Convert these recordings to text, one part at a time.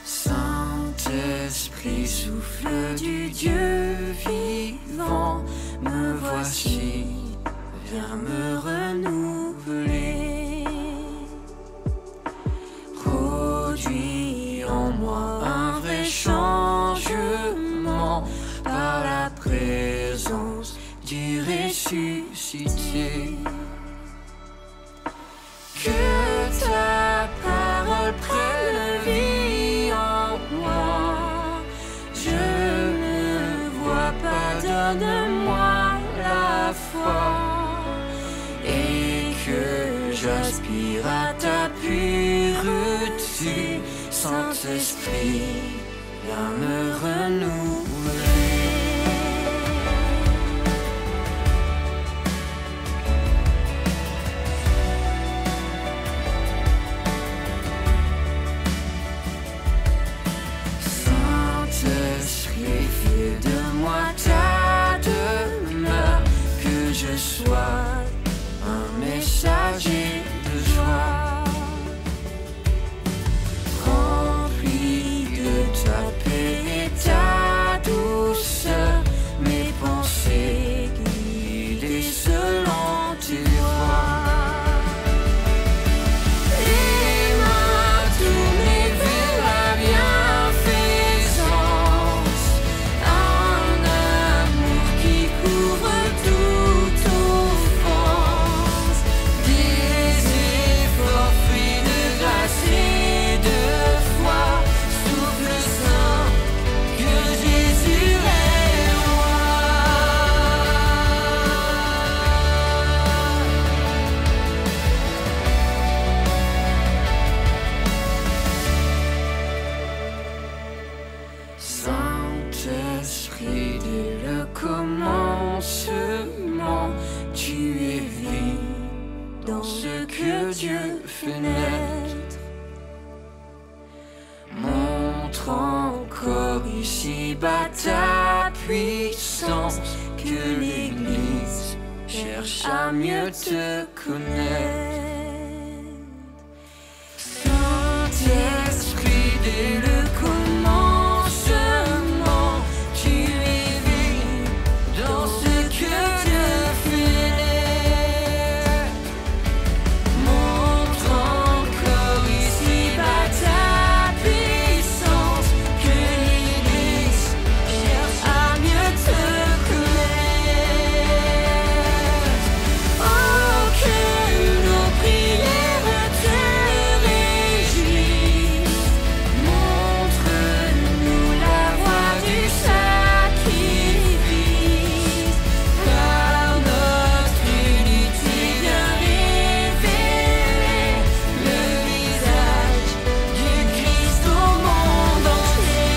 Saint-Esprit, souffle du Dieu vivant, me voici, viens me renouveler. Produis en moi un vrai changement par la présence du ressuscité. Que ta parole prenne vie en moi. Je ne vois pas, donne-moi la foi. Et que j'aspire à ta pureté. Saint-Esprit, viens me renouveler. Ta demeure, que je sois un messager de joie, rempli de ta paix et ta douceur, mes pensées guidées selon tes voies. Saint-Esprit, dès le commencement, tu es vie dans ce que Dieu fait naître. Montre encore ici-bas ta puissance, que l'Église cherche à mieux te connaître. Saint-Esprit, dès le commencement, tu es vie dans ce que Dieu fait naître. Montre encore ici-bas ta puissance, que l'Église cherche à mieux te connaître. Oh, que nos prières te réjouissent. Montre-nous la voie du sacrifice, car notre unité vient révéler le visage du Christ au monde entier.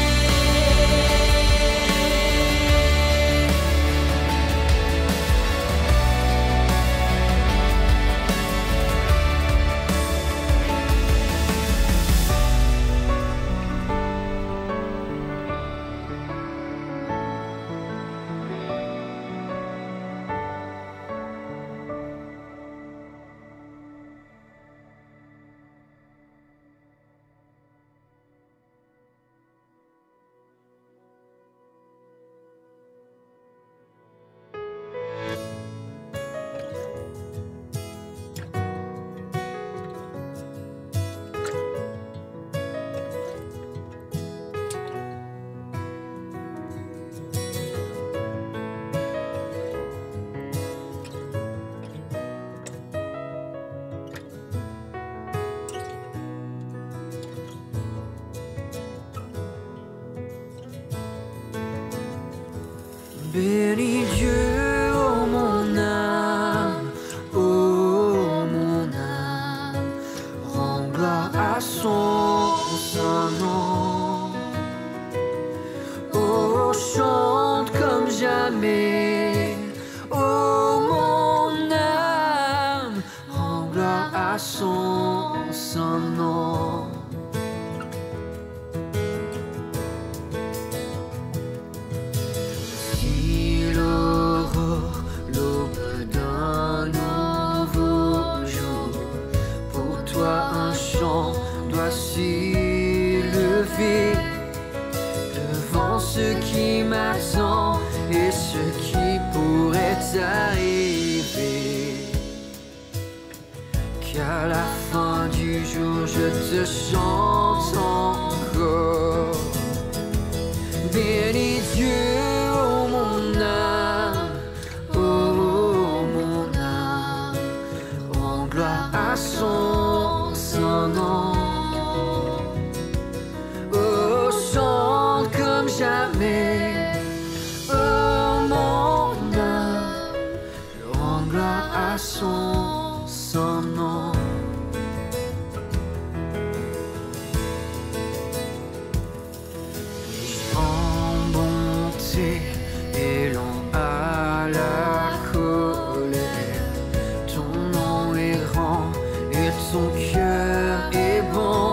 Bénis Dieu, oh mon âme, rends gloire à son saint nom. Oh, chante comme jamais, oh mon âme, rends gloire à son saint nom. Doit s'élever élevé devant ce qui m'attend et ce qui pourrait arriver. Qu'à la fin du jour je te chante encore. Bénis Dieu, oh mon âme, oh mon âme, rends gloire à son saint nom. Oh, chante comme jamais, oh mon âme, rends gloire à son saint nom. Et l'on a la colère, ton nom est grand et ton cœur est bon.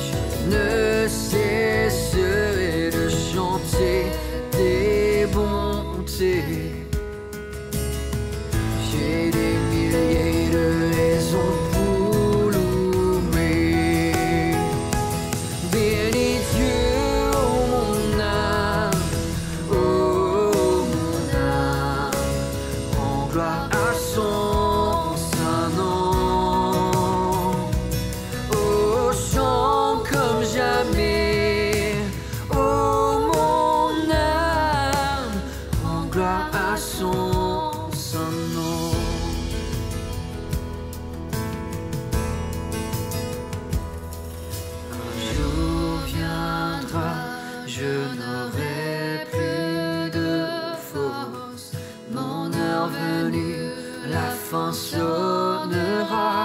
Je ne cesserai de chanter tes bontés. J'ai des milliers de raisons pour louer. Bénis Dieu, oh mon âme, oh mon âme, rends gloire à son saint nom. Oh, chante comme jamais, oh mon âme, rends gloire à son saint nom. Un jour viendra, je n'aurai plus de force. Mon heure venue, la fin sonnera.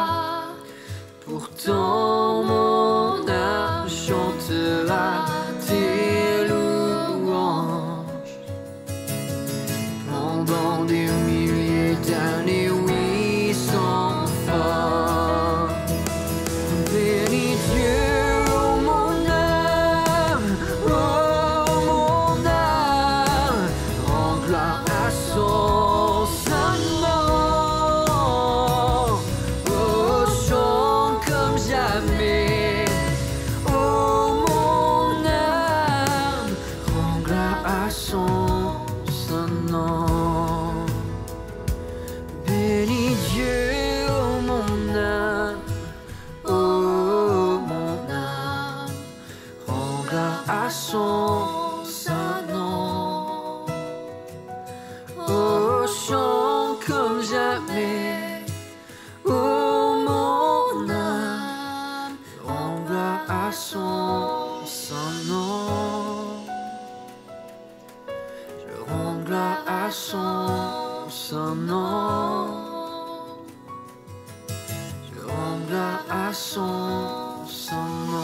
Pourtant mon âme chantera tes louanges. Pendant des milliers d'années, oui, sans fin. Bénis Dieu, oh mon âme, oh mon âme, rends gloire à son saint nom. Oh, chante comme jamais, oh mon âme, rends gloire à son saint nom. Bénis Dieu, oh mon âme, oh mon âme, rends gloire à son saint nom. Oh, chante comme jamais, oh mon âme, rends gloire à son saint nom. Je rends gloire à son saint nom. Je rends gloire à son saint nom.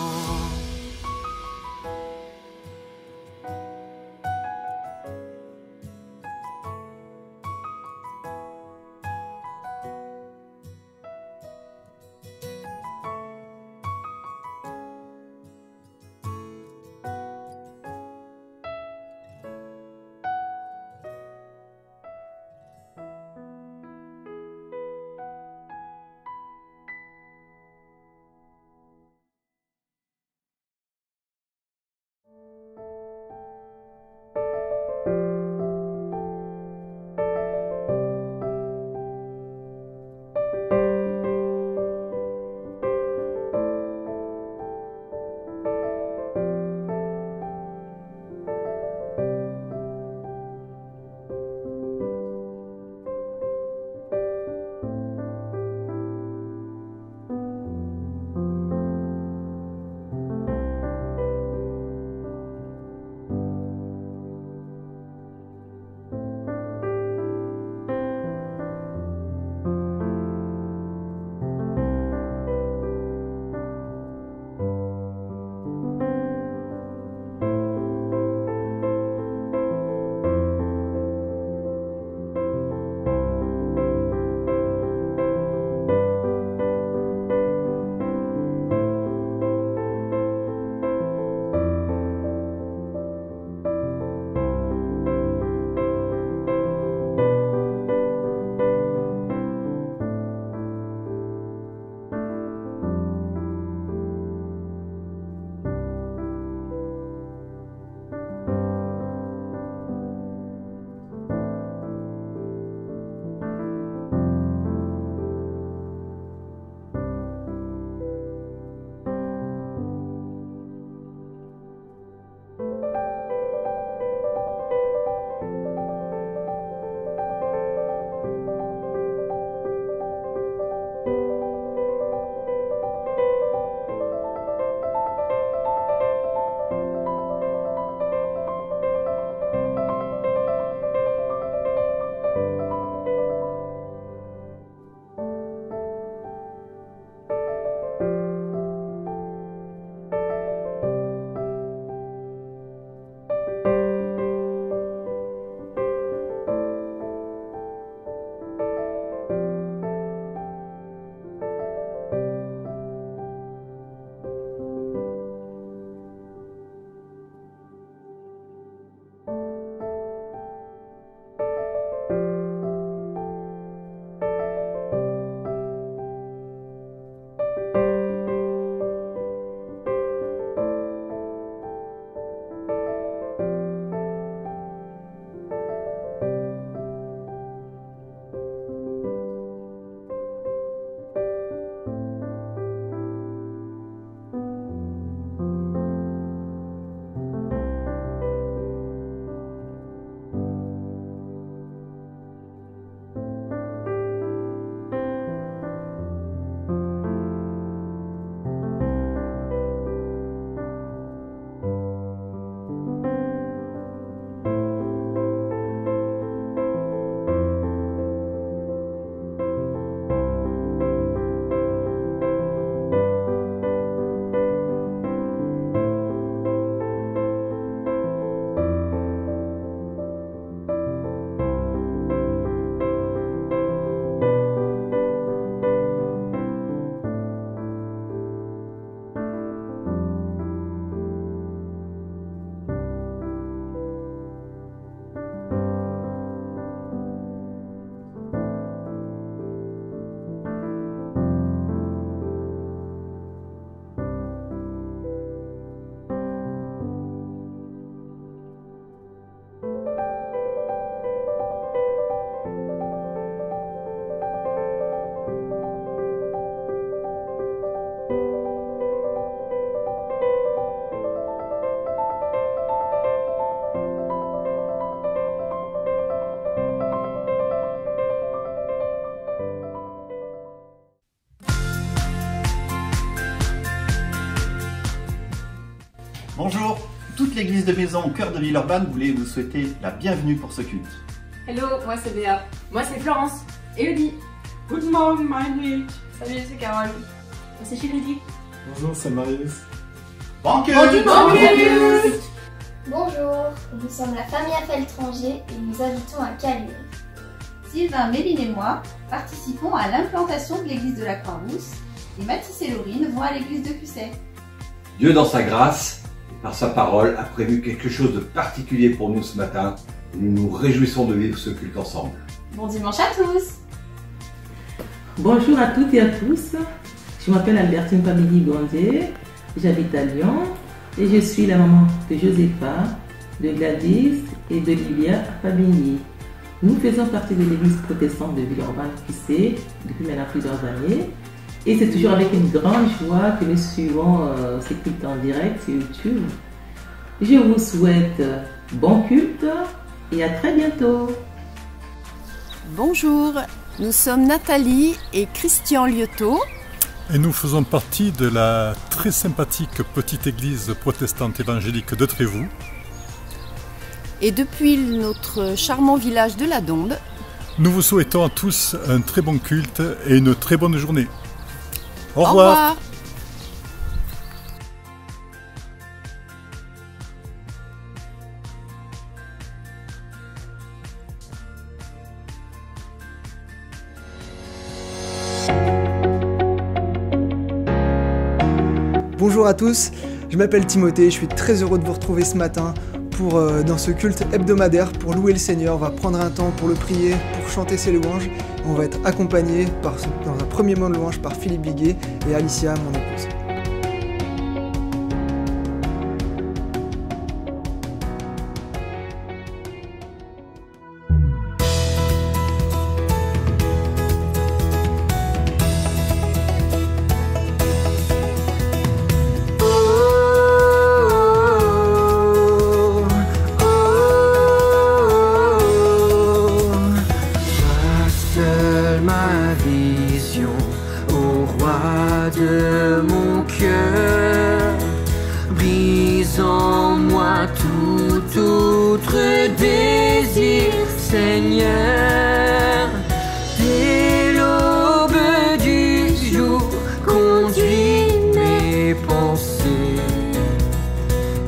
Bonjour, toute l'église de Maison au cœur de Villeurbanne voulait vous souhaiter la bienvenue pour ce culte. Hello, moi c'est Béa. Moi c'est Florence. Elodie. Guten Morgen, Meinrich. Salut, c'est Carole. Moi c'est Chiridi. Bonjour, c'est Marius. Banque. Bonjour, nous sommes la famille Affeltranger et nous habitons à Caluire. Sylvain, Méline et moi participons à l'implantation de l'église de la Croix-Rousse et Mathis et Laurine vont à l'église de Cusset. Dieu, dans sa grâce et par sa parole, a prévu quelque chose de particulier pour nous ce matin et nous nous réjouissons de vivre ce culte ensemble. Bon dimanche à tous! Bonjour à toutes et à tous, je m'appelle Albertine Pameli Gondier, j'habite à Lyon et je suis la maman de Josépha, de Gladys et de Livia à Fabigny. Nous faisons partie de l'église protestante de Villeurbanne-Cusset depuis maintenant plusieurs années et c'est toujours avec une grande joie que nous suivons ces cultes en direct sur YouTube. Je vous souhaite bon culte et à très bientôt. Bonjour, nous sommes Nathalie et Christian Liotto. Et nous faisons partie de la très sympathique petite église protestante évangélique de Trévoux. Et depuis notre charmant village de la Donde, nous vous souhaitons à tous un très bon culte et une très bonne journée. Au revoir. Au revoir. Bonjour à tous, je m'appelle Timothée, je suis très heureux de vous retrouver ce matin dans ce culte hebdomadaire pour louer le Seigneur. On va prendre un temps pour le prier, pour chanter ses louanges. On va être accompagné dans un premier moment de louange par Philippe Biguet et Alicia, mon épouse. De mon cœur, brise en moi tout autre désir, Seigneur. Dès l'aube du jour, conduis mes pensées.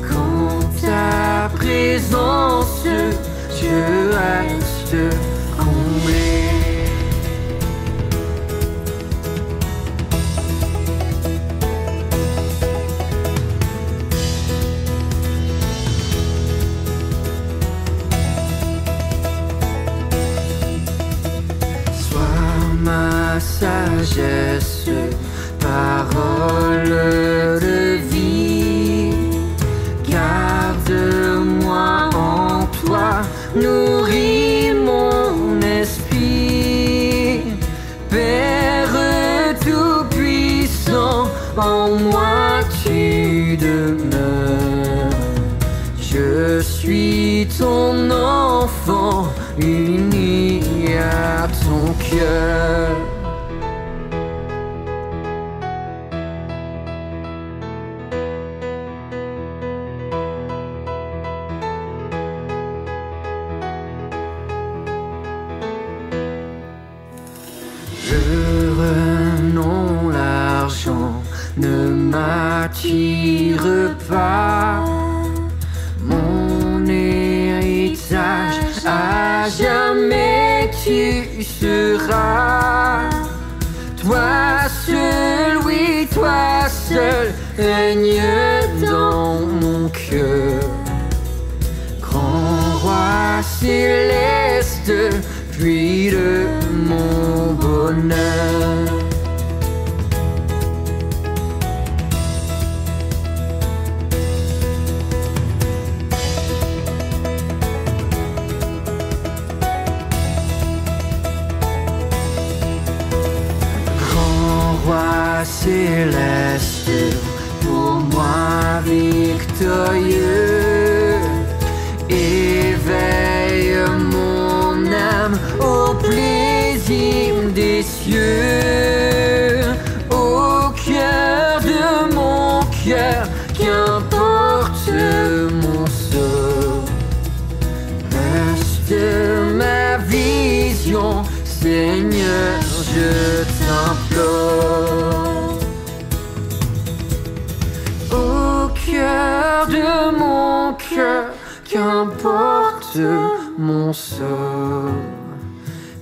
Quand ta présence, je reste comblé. Ma sagesse, parole de vie, garde-moi en toi, nourris mon esprit. Père tout-puissant, en moi tu demeures. Je suis ton enfant, uni à ton cœur. Non, l'argent ne m'attire pas. Mon héritage à jamais tu seras. Toi seul, oui, toi seul, règne dans mon cœur. Grand roi céleste, puis de mon bonheur. Grand roi céleste, pour moi victorieux, éveille mon âme au plaisir des cieux, au cœur de mon cœur, qu'importe qu'importe mon sort. Reste ma vision, Seigneur, je t'implore. Au cœur de mon cœur, qu'importe mon sort.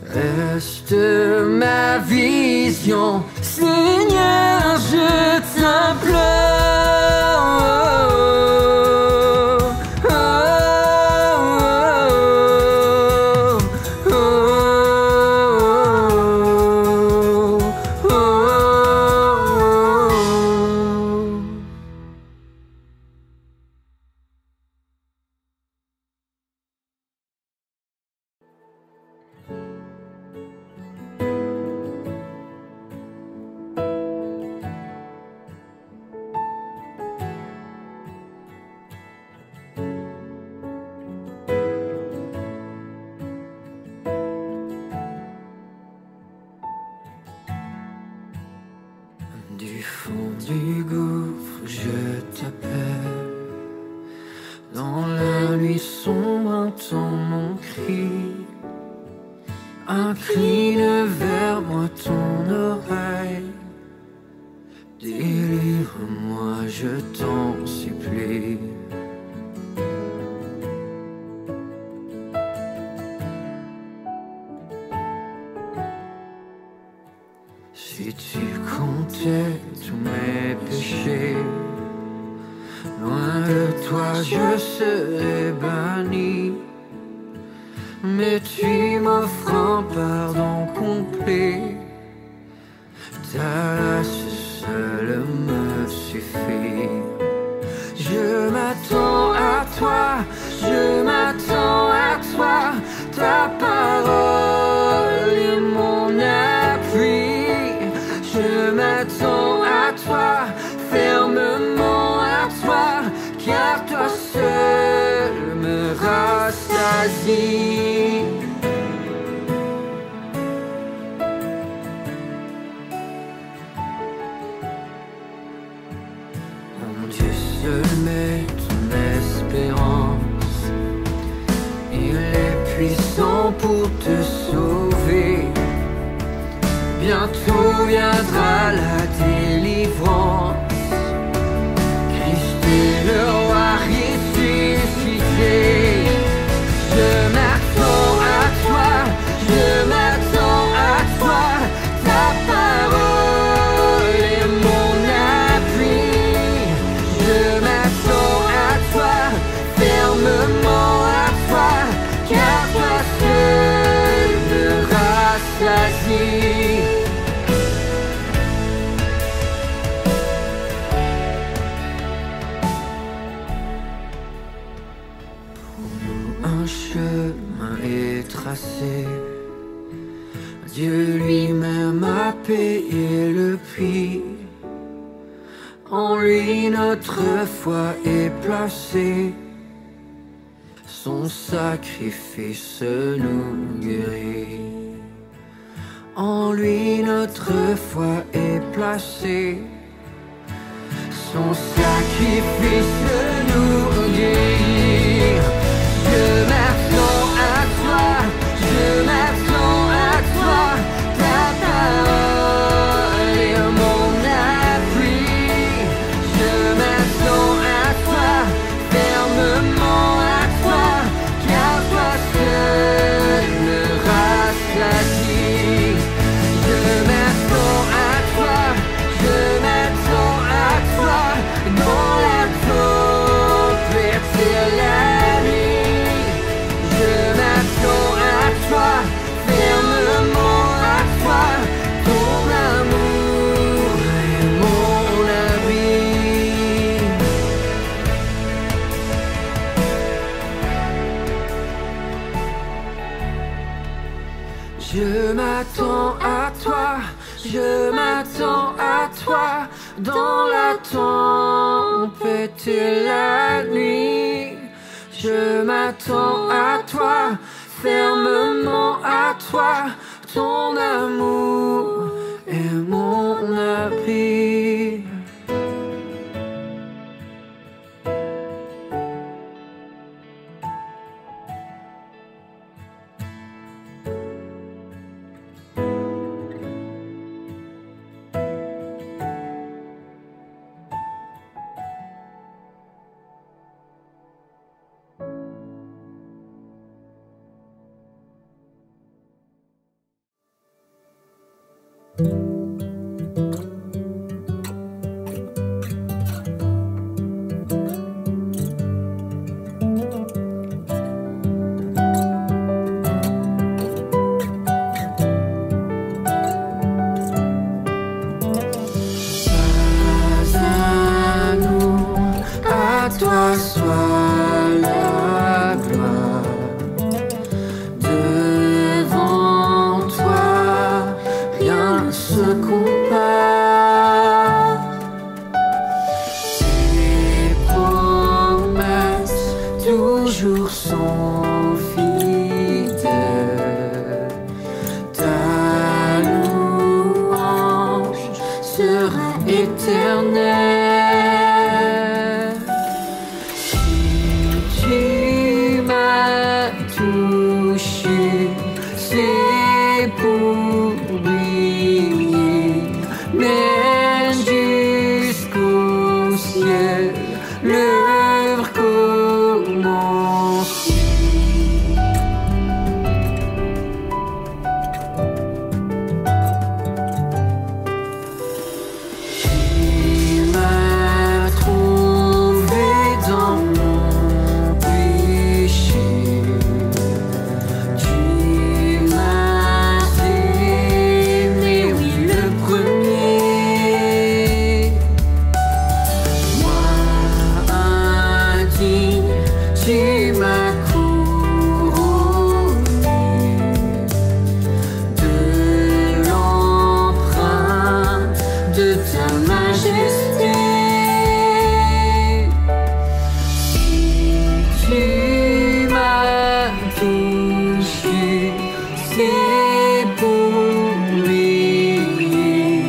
Reste ma vision, Seigneur, je t'implore. Du fond du gouffre, je t'appelle. Dans la nuit sombre, entends mon cri. Incline vers moi ton oreille. Délivre-moi, je t'en supplie. Si tu comptais tous mes péchés, loin de toi je serais banni. Mais tu m'offres un pardon complet. Ta grâce seule me suffit. Je m'attends à toi, je m'attends à toi. Ta parole est mon appui. Je m'attends à toi, fermement à toi, car toi seul me rassasie. Mon Dieu seul met ton espérance. Il est puissant pour te sauver. Bientôt viendra la délivrance. Christ est le roi ressuscité. Je m'attends à toi, je m'attends à toi. Ta parole est mon appui. Je m'attends à toi, fermement à toi, car toi seul me rassasie. Un chemin est tracé. Dieu lui-même a payé le prix. En lui notre foi est placée. Son sacrifice nous guérit. En lui notre foi est placée. Son sacrifice nous guérit. Je m'attends à toi, je m'attends à toi. Ta parole est mon appui. Je m'attends à toi, fermement à toi, car toi seul me rassasie. Je m'attends à toi, je m'attends à toi, dans la tempête et la nuit. Je m'attends à toi, fermement à toi, ton amour est mon ami. Je m'attends à toi, je m'attends à toi, dans la tempête et la nuit. Je m'attends à toi, fermement à toi, ton amour est mon abri. toi soit la gloire. Devant toi, rien ne se compare. Tes promesses toujours sont fidèles. Ta louange sera éternelle. C'est pour briller, mais jusqu'au ciel, l'œuvre commence. Tu m'as trouvé dans mon péché. Tu m'as couronné de l'empreinte de ta majesté. Si tu m'as touché, c'est pour briller,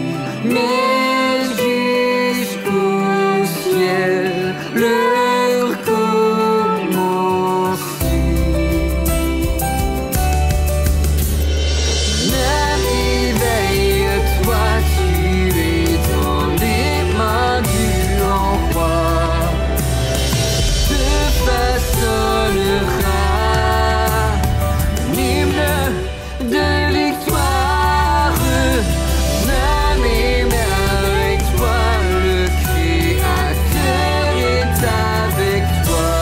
mais jusqu'au ciel, l'heure commence. Même éveille-toi, tu es dans les mains du roi. Te façonnera l'hymne de victoire. Même éveille-toi, le Créateur est avec toi.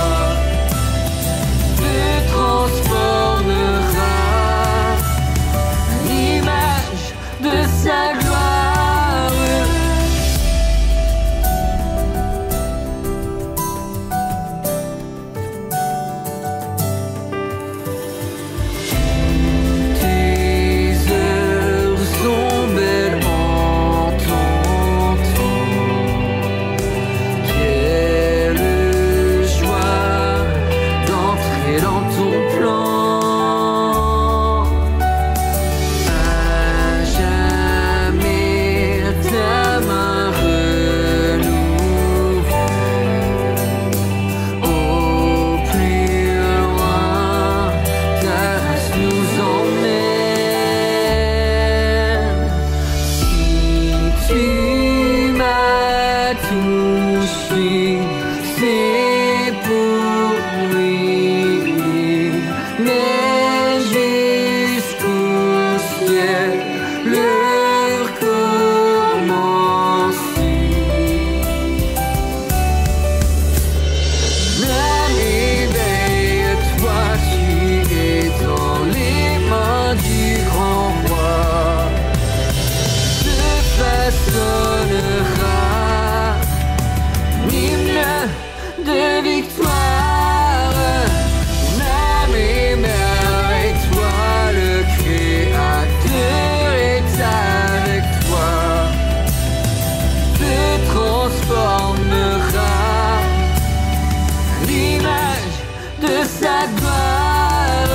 Te transformera l'image de sa gloire. Tes heures sont belles en ton temps. Quelle joie d'entrer dans ton plan. À jamais ta main renouvelle. Au plus loin, ta grâce nous emmène. Si tu m'as touché, c'est pour briller, mais jusqu'au ciel, l'heure commence. Même éveille-toi, tu es dans les mains du grand roi. Te façonnera l'hymne de victoire. Même éveille-toi, le Créateur est avec toi. Te transformera l'image de sa gloire.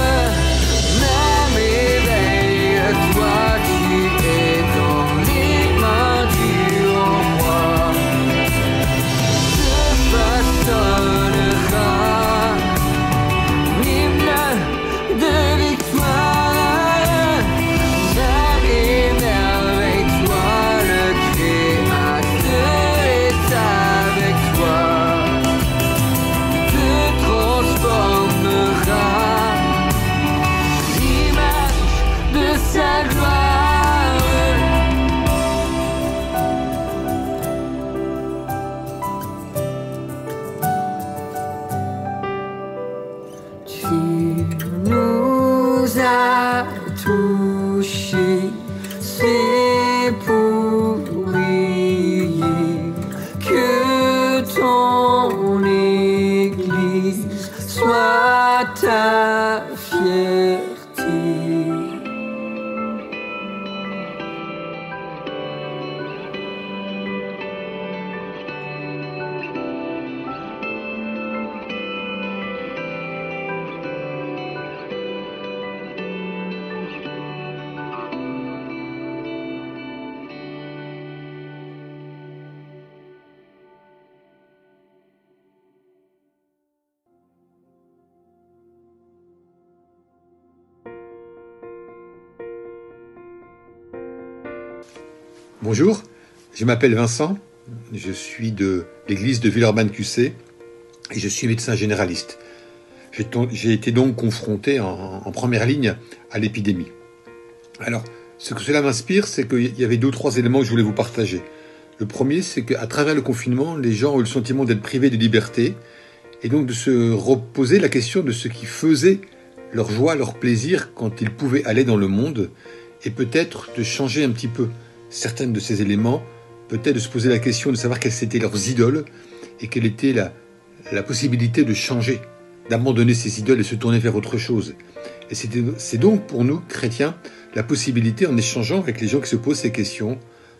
Même éveille-toi, tu es dans les mains du roi. Te façonnera l'hymne de victoire. Même éveille-toi, le Créateur est avec toi. Te transformera l'image de sa gloire. Tu nous as touchés, c'est pour briller que ton sois ta fierté. Bonjour, je m'appelle Vincent, je suis de l'église de Villeurbanne-QC et je suis médecin généraliste. J'ai été donc confronté en première ligne à l'épidémie. Alors, ce que cela m'inspire, c'est qu'il y avait 2 ou 3 éléments que je voulais vous partager. Le premier, c'est qu'à travers le confinement, les gens ont eu le sentiment d'être privés de liberté et donc de se reposer la question de ce qui faisait leur joie, leur plaisir quand ils pouvaient aller dans le monde et peut-être de changer un petit peu certains de ces éléments, peut-être de se poser la question de savoir quelles étaient leurs idoles et quelle était la possibilité de changer, d'abandonner ces idoles et se tourner vers autre chose. Et c'est donc pour nous, chrétiens, la possibilité, en échangeant avec les gens qui se posent ces questions,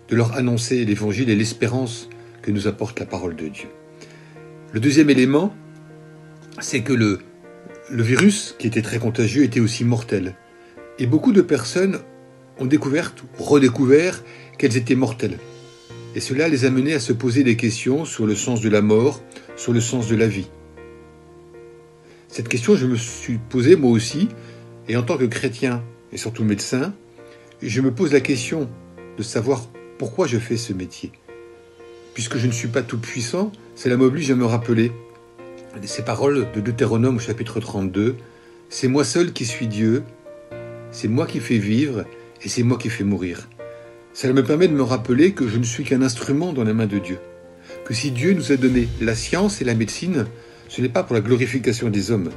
de leur annoncer l'évangile et l'espérance que nous apporte la parole de Dieu. Le deuxième élément, c'est que le virus, qui était très contagieux, était aussi mortel. Et beaucoup de personnes ont découvert, ou redécouvert, qu'elles étaient mortelles. Et cela les a menées à se poser des questions sur le sens de la mort, sur le sens de la vie. Cette question, je me suis posée moi aussi, et en tant que chrétien, et surtout médecin, je me pose la question de savoir pourquoi je fais ce métier. Puisque je ne suis pas tout puissant, cela m'oblige à me rappeler ces paroles de Deutéronome au chapitre 32, « C'est moi seul qui suis Dieu, c'est moi qui fais vivre, et c'est moi qui fais mourir. » Cela me permet de me rappeler que je ne suis qu'un instrument dans la main de Dieu. Que si Dieu nous a donné la science et la médecine, ce n'est pas pour la glorification des hommes,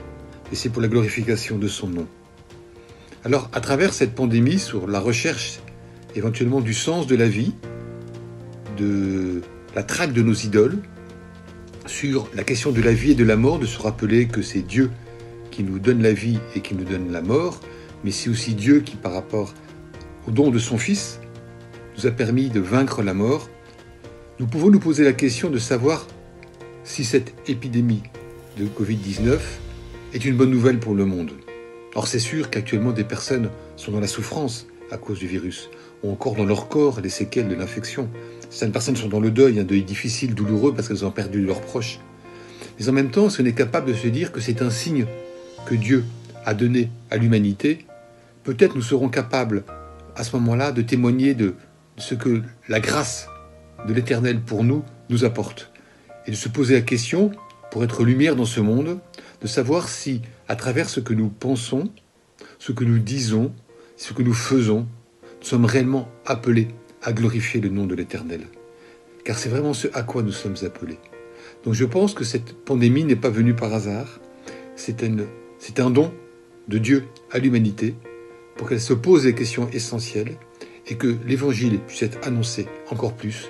mais c'est pour la glorification de son nom. Alors, à travers cette pandémie, sur la recherche éventuellement du sens de la vie, de la traque de nos idoles, sur la question de la vie et de la mort, de se rappeler que c'est Dieu qui nous donne la vie et qui nous donne la mort, mais c'est aussi Dieu qui, par rapport au don de son Fils, nous a permis de vaincre la mort. Nous pouvons nous poser la question de savoir si cette épidémie de Covid-19 est une bonne nouvelle pour le monde. Or, c'est sûr qu'actuellement des personnes sont dans la souffrance à cause du virus, ou encore dans leur corps les séquelles de l'infection. Certaines personnes sont dans le deuil, un deuil difficile, douloureux, parce qu'elles ont perdu leurs proches. Mais en même temps, on est capable de se dire que c'est un signe que Dieu a donné à l'humanité. Peut-être nous serons capables, à ce moment-là, de témoigner de ce que la grâce de l'Éternel pour nous apporte. Et de se poser la question, pour être lumière dans ce monde, de savoir si, à travers ce que nous pensons, ce que nous disons, ce que nous faisons, nous sommes réellement appelés à glorifier le nom de l'Éternel. Car c'est vraiment ce à quoi nous sommes appelés. Donc je pense que cette pandémie n'est pas venue par hasard. C'est un don de Dieu à l'humanité pour qu'elle se pose des questions essentielles et que l'Évangile puisse être annoncé encore plus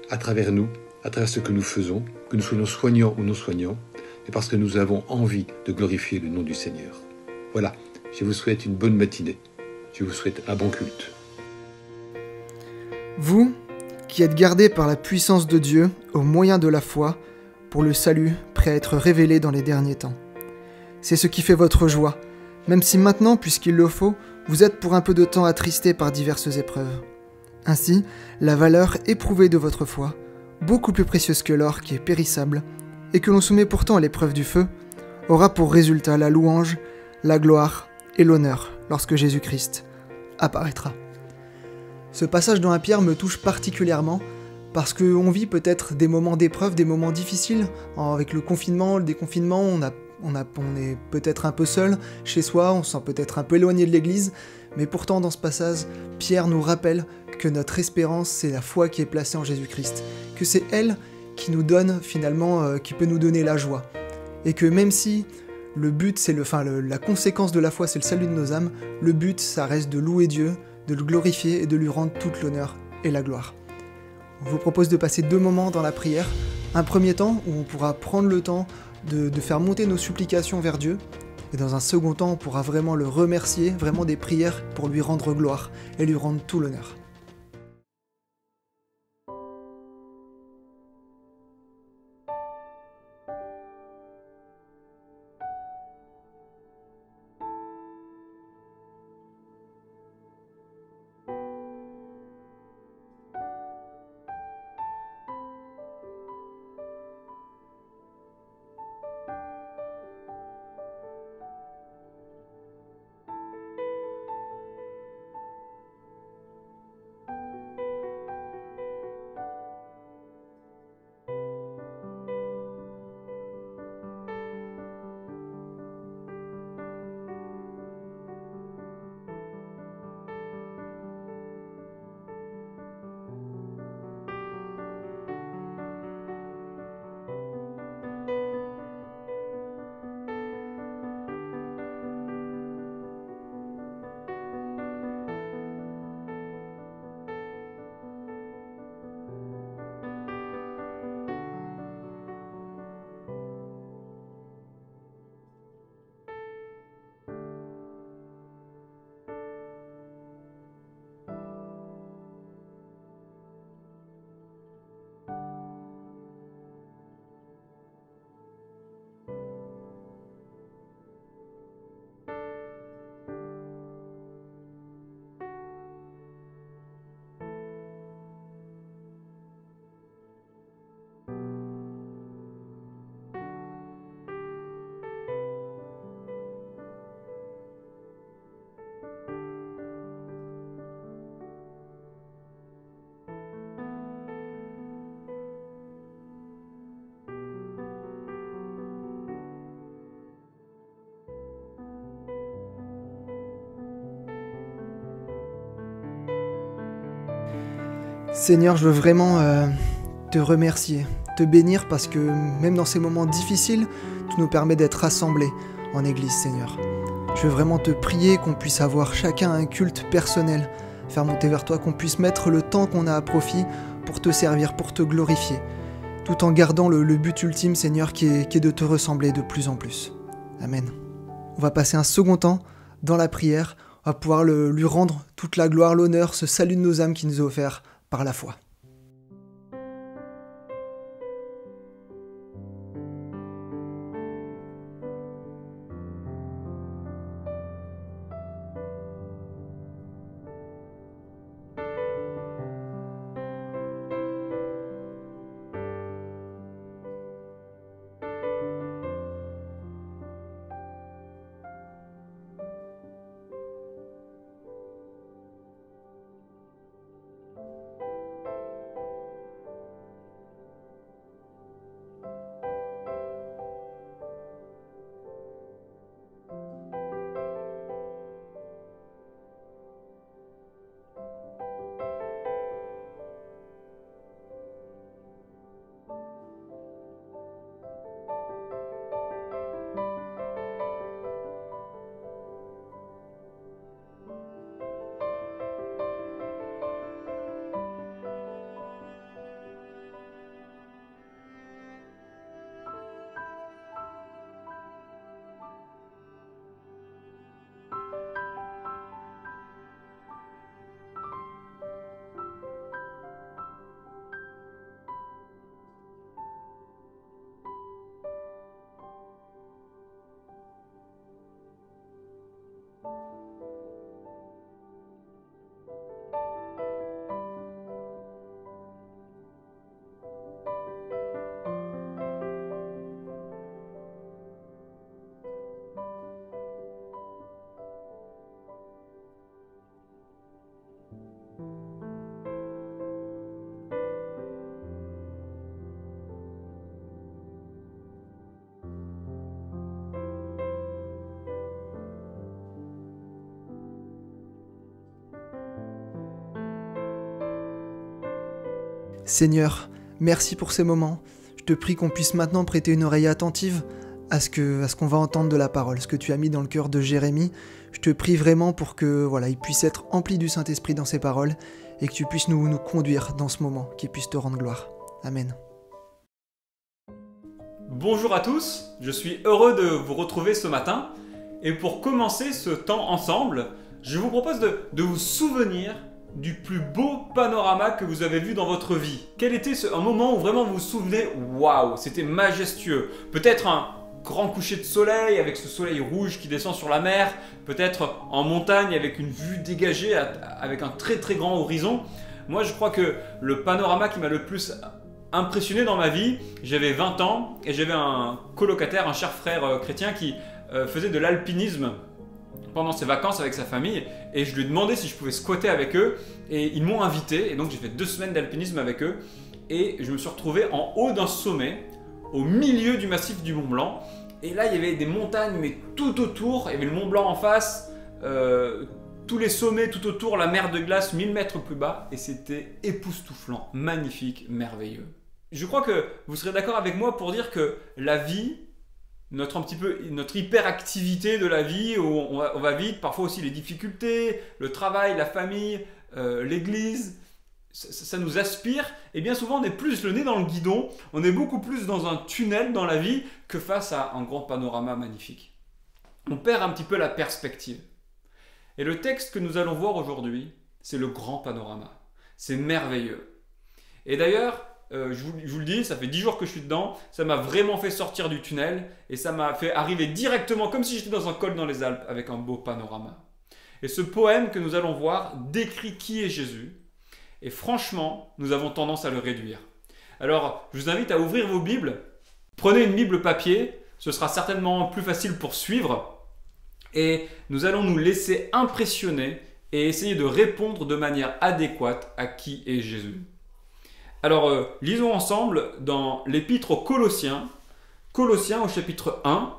à travers nous, à travers ce que nous faisons, que nous soyons soignants ou non soignants, mais parce que nous avons envie de glorifier le nom du Seigneur. Voilà, je vous souhaite une bonne matinée. Je vous souhaite un bon culte. Vous, qui êtes gardés par la puissance de Dieu au moyen de la foi, pour le salut prêt à être révélé dans les derniers temps. C'est ce qui fait votre joie, même si maintenant, puisqu'il le faut, vous êtes pour un peu de temps attristés par diverses épreuves. Ainsi, la valeur éprouvée de votre foi, beaucoup plus précieuse que l'or qui est périssable, et que l'on soumet pourtant à l'épreuve du feu, aura pour résultat la louange, la gloire et l'honneur lorsque Jésus-Christ apparaîtra. Ce passage dans 1 Pierre me touche particulièrement parce qu'on vit peut-être des moments d'épreuve, des moments difficiles. Avec le confinement, le déconfinement, on est peut-être un peu seul chez soi, on se sent peut-être un peu éloigné de l'église, mais pourtant dans ce passage, Pierre nous rappelle que notre espérance, c'est la foi qui est placée en Jésus-Christ, que c'est elle qui nous donne finalement, qui peut nous donner la joie. Et que même si le but, c'est la conséquence de la foi, c'est le salut de nos âmes, le but, ça reste de louer Dieu, de le glorifier et de lui rendre toute l'honneur et la gloire. On vous propose de passer 2 moments dans la prière. Un premier temps où on pourra prendre le temps de faire monter nos supplications vers Dieu, Et dans un second temps, on pourra vraiment le remercier, vraiment des prières pour lui rendre gloire et lui rendre tout l'honneur. Seigneur, je veux vraiment te remercier, te bénir parce que même dans ces moments difficiles, tu nous permets d'être rassemblés en Église, Seigneur. Je veux vraiment te prier qu'on puisse avoir chacun un culte personnel, faire monter vers toi, qu'on puisse mettre le temps qu'on a à profit pour te servir, pour te glorifier, tout en gardant le but ultime, Seigneur, qui est de te ressembler de plus en plus. Amen. On va passer un second temps dans la prière, on va pouvoir lui rendre toute la gloire, l'honneur, ce salut de nos âmes qui nous est offert par la foi. Seigneur, merci pour ces moments. Je te prie qu'on puisse maintenant prêter une oreille attentive à ce qu'on va entendre de la parole, ce que tu as mis dans le cœur de Jérémie. Je te prie vraiment pour que il puisse être empli du Saint-Esprit dans ses paroles et que tu puisses nous conduire dans ce moment, qu'il puisse te rendre gloire. Amen. Bonjour à tous, je suis heureux de vous retrouver ce matin Et pour commencer ce temps ensemble, je vous propose de vous souvenir du plus beau panorama que vous avez vu dans votre vie. Quel était un moment où vraiment vous vous souvenez, waouh, c'était majestueux. Peut-être un grand coucher de soleil avec ce soleil rouge qui descend sur la mer, peut-être en montagne avec une vue dégagée, avec un très très grand horizon. Moi je crois que le panorama qui m'a le plus impressionné dans ma vie, j'avais 20 ans et j'avais un colocataire, un cher frère chrétien qui faisait de l'alpinisme pendant ses vacances avec sa famille, et je lui ai demandé si je pouvais squatter avec eux, et ils m'ont invité, et donc j'ai fait 2 semaines d'alpinisme avec eux, et je me suis retrouvé en haut d'un sommet, au milieu du massif du Mont Blanc, et là il y avait des montagnes mais tout autour, il y avait le Mont Blanc en face, tous les sommets tout autour, la mer de glace 1000 mètres plus bas, et c'était époustouflant, magnifique, merveilleux. Je crois que vous serez d'accord avec moi pour dire que la vie, notre hyperactivité de la vie, où on va vite, parfois aussi les difficultés, le travail, la famille, l'église, ça nous aspire, et bien souvent on est plus le nez dans le guidon, on est beaucoup plus dans un tunnel dans la vie que face à un grand panorama magnifique. On perd un petit peu la perspective. Et le texte que nous allons voir aujourd'hui, c'est le grand panorama. C'est merveilleux. Et d'ailleurs, je vous le dis, ça fait 10 jours que je suis dedans, ça m'a vraiment fait sortir du tunnel et ça m'a fait arriver directement comme si j'étais dans un col dans les Alpes avec un beau panorama. Et ce poème que nous allons voir décrit qui est Jésus et franchement, nous avons tendance à le réduire. Alors, je vous invite à ouvrir vos Bibles, prenez une Bible papier, ce sera certainement plus facile pour suivre et nous allons nous laisser impressionner et essayer de répondre de manière adéquate à qui est Jésus. Alors, lisons ensemble dans l'épître aux Colossiens au chapitre 1,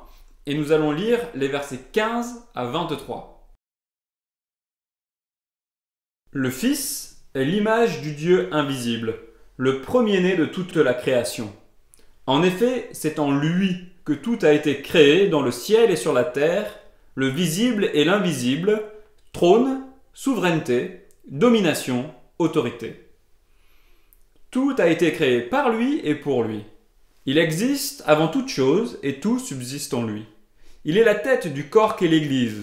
et nous allons lire les versets 15 à 23. Le Fils est l'image du Dieu invisible, le premier-né de toute la création. En effet, c'est en lui que tout a été créé dans le ciel et sur la terre, le visible et l'invisible, trône, souveraineté, domination, autorité. Tout a été créé par lui et pour lui. Il existe avant toute chose et tout subsiste en lui. Il est la tête du corps qu'est l'Église.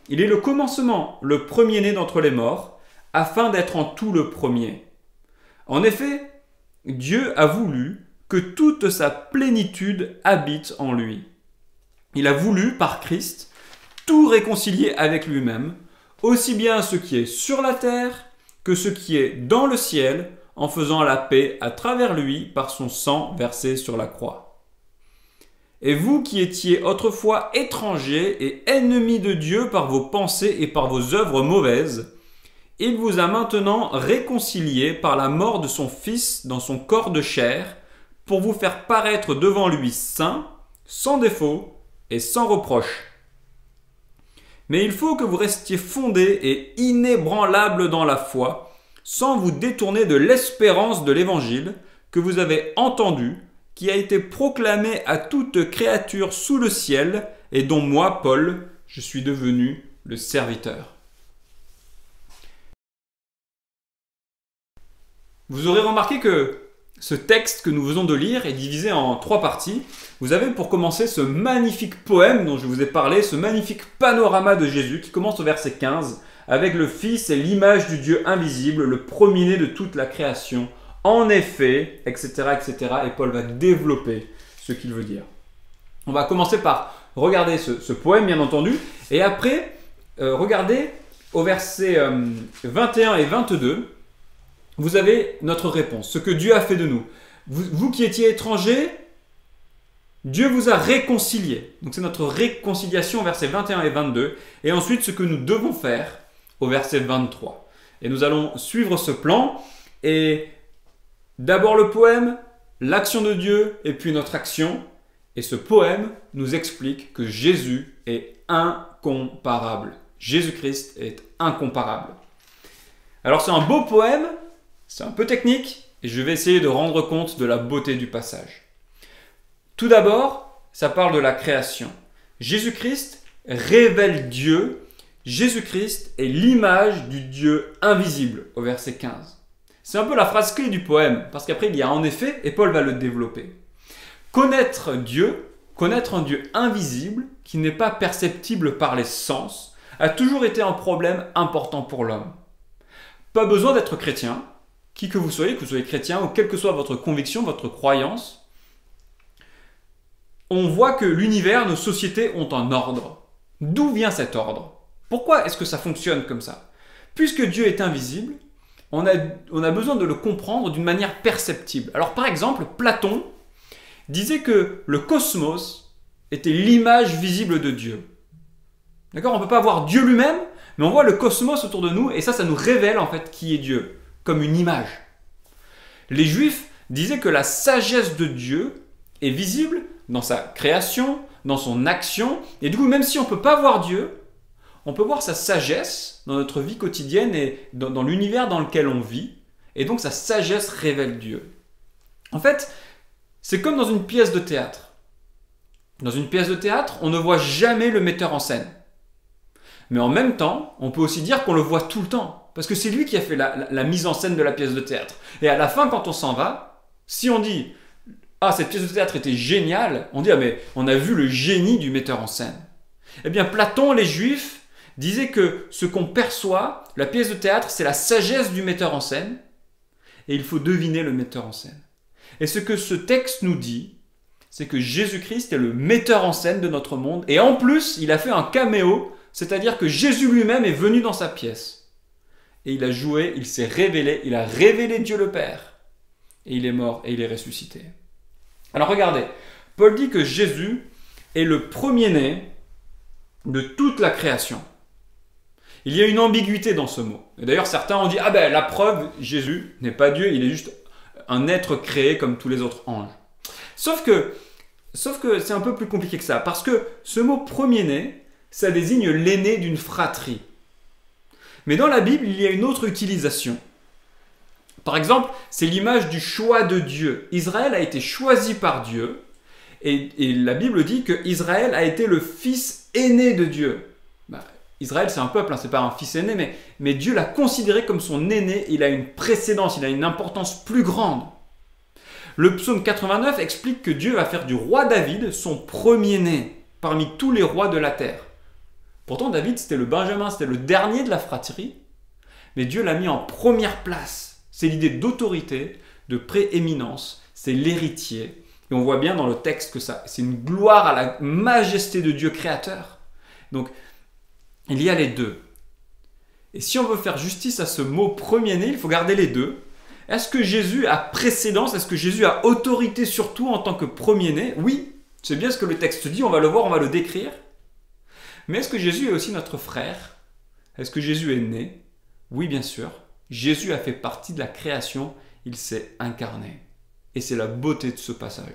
Il est le commencement, le premier-né d'entre les morts, afin d'être en tout le premier. En effet, Dieu a voulu que toute sa plénitude habite en lui. Il a voulu, par Christ, tout réconcilier avec lui-même, aussi bien ce qui est sur la terre que ce qui est dans le ciel, en faisant la paix à travers lui par son sang versé sur la croix. Et vous qui étiez autrefois étrangers et ennemis de Dieu par vos pensées et par vos œuvres mauvaises, il vous a maintenant réconciliés par la mort de son Fils dans son corps de chair, pour vous faire paraître devant lui saint, sans défaut et sans reproche. Mais il faut que vous restiez fondés et inébranlables dans la foi, sans vous détourner de l'espérance de l'Évangile que vous avez entendu, qui a été proclamé à toute créature sous le ciel, et dont moi, Paul, je suis devenu le serviteur. Vous aurez remarqué que ce texte que nous venons de lire est divisé en 3 parties. Vous avez pour commencer ce magnifique poème dont je vous ai parlé, ce magnifique panorama de Jésus qui commence au verset 15, avec le Fils et l'image du Dieu invisible, le premier-né de toute la création. En effet, etc., etc. Et Paul va développer ce qu'il veut dire. On va commencer par regarder ce poème, bien entendu, et après, regardez au verset 21 et 22, vous avez notre réponse, ce que Dieu a fait de nous. Vous qui étiez étrangers, Dieu vous a réconciliés. Donc c'est notre réconciliation, versets 21 et 22. Et ensuite, ce que nous devons faire, au verset 23. Et nous allons suivre ce plan. Et d'abord le poème, l'action de Dieu, et puis notre action. Et ce poème nous explique que Jésus est incomparable. Jésus-Christ est incomparable. Alors c'est un beau poème, c'est un peu technique, et je vais essayer de rendre compte de la beauté du passage. Tout d'abord, ça parle de la création. Jésus-Christ révèle Dieu. Jésus-Christ est l'image du Dieu invisible, au verset 15. C'est un peu la phrase clé du poème, parce qu'après il y a en effet, et Paul va le développer. Connaître Dieu, connaître un Dieu invisible, qui n'est pas perceptible par les sens, a toujours été un problème important pour l'homme. Pas besoin d'être chrétien, qui que vous soyez chrétien, ou quelle que soit votre conviction, votre croyance, on voit que l'univers, nos sociétés ont un ordre. D'où vient cet ordre? Pourquoi est-ce que ça fonctionne comme ça? Puisque Dieu est invisible, on a besoin de le comprendre d'une manière perceptible. Alors par exemple, Platon disait que le cosmos était l'image visible de Dieu. D'accord? On ne peut pas voir Dieu lui-même, mais on voit le cosmos autour de nous, et ça nous révèle en fait qui est Dieu, comme une image. Les Juifs disaient que la sagesse de Dieu est visible dans sa création, dans son action, et du coup, même si on ne peut pas voir Dieu, on peut voir sa sagesse dans notre vie quotidienne et dans l'univers dans lequel on vit, et donc sa sagesse révèle Dieu. En fait, c'est comme dans une pièce de théâtre. Dans une pièce de théâtre, on ne voit jamais le metteur en scène. Mais en même temps, on peut aussi dire qu'on le voit tout le temps, parce que c'est lui qui a fait la mise en scène de la pièce de théâtre. Et à la fin, quand on s'en va, si on dit « Ah, cette pièce de théâtre était géniale », on dit « Ah, mais on a vu le génie du metteur en scène ». Eh bien, Platon, les Juifs, disaient que ce qu'on perçoit, la pièce de théâtre, c'est la sagesse du metteur en scène, et il faut deviner le metteur en scène. Et ce que ce texte nous dit, c'est que Jésus-Christ est le metteur en scène de notre monde, et en plus, il a fait un caméo, c'est-à-dire que Jésus lui-même est venu dans sa pièce. Et il a joué, il s'est révélé, il a révélé Dieu le Père. Et il est mort et il est ressuscité. Alors regardez, Paul dit que Jésus est le premier-né de toute la création. Il y a une ambiguïté dans ce mot. Et d'ailleurs, certains ont dit, ah ben la preuve, Jésus n'est pas Dieu, il est juste un être créé comme tous les autres anges. Sauf que c'est un peu plus compliqué que ça, parce que ce mot premier-né, ça désigne l'aîné d'une fratrie. Mais dans la Bible, il y a une autre utilisation. Par exemple, c'est l'image du choix de Dieu. Israël a été choisi par Dieu, et la Bible dit que Israël a été le fils aîné de Dieu. Israël, c'est un peuple, c'est pas un fils aîné, mais Dieu l'a considéré comme son aîné, il a une précédence, il a une importance plus grande. Le psaume 89 explique que Dieu va faire du roi David son premier-né parmi tous les rois de la terre. Pourtant, David, c'était le Benjamin, c'était le dernier de la fratrie, mais Dieu l'a mis en première place. C'est l'idée d'autorité, de prééminence, c'est l'héritier. Et on voit bien dans le texte que c'est une gloire à la majesté de Dieu créateur. Donc, il y a les deux. Et si on veut faire justice à ce mot premier-né, il faut garder les deux. Est-ce que Jésus a précédence? Est-ce que Jésus a autorité surtout en tant que premier-né? Oui, c'est bien ce que le texte dit, on va le voir, on va le décrire. Mais est-ce que Jésus est aussi notre frère? Est-ce que Jésus est né? Oui, bien sûr. Jésus a fait partie de la création, il s'est incarné. Et c'est la beauté de ce passage.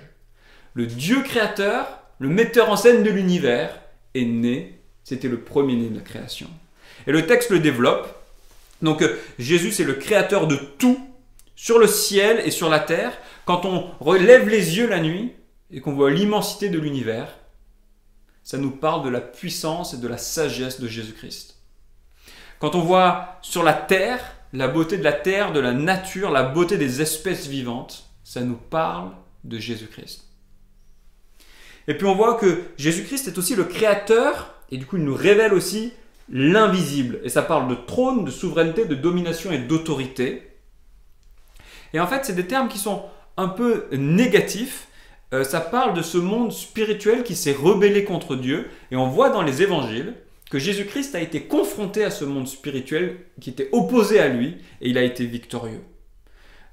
Le Dieu créateur, le metteur en scène de l'univers, est né. C'était le premier-né de la création. Et le texte le développe. Donc Jésus, c'est le créateur de tout, sur le ciel et sur la terre. Quand on relève les yeux la nuit et qu'on voit l'immensité de l'univers, ça nous parle de la puissance et de la sagesse de Jésus-Christ. Quand on voit sur la terre, la beauté de la terre, de la nature, la beauté des espèces vivantes, ça nous parle de Jésus-Christ. Et puis on voit que Jésus-Christ est aussi le créateur, et du coup il nous révèle aussi l'invisible. Et ça parle de trône, de souveraineté, de domination et d'autorité. Et en fait, c'est des termes qui sont un peu négatifs. Ça parle de ce monde spirituel qui s'est rebellé contre Dieu. Et on voit dans les évangiles que Jésus-Christ a été confronté à ce monde spirituel qui était opposé à lui, et il a été victorieux.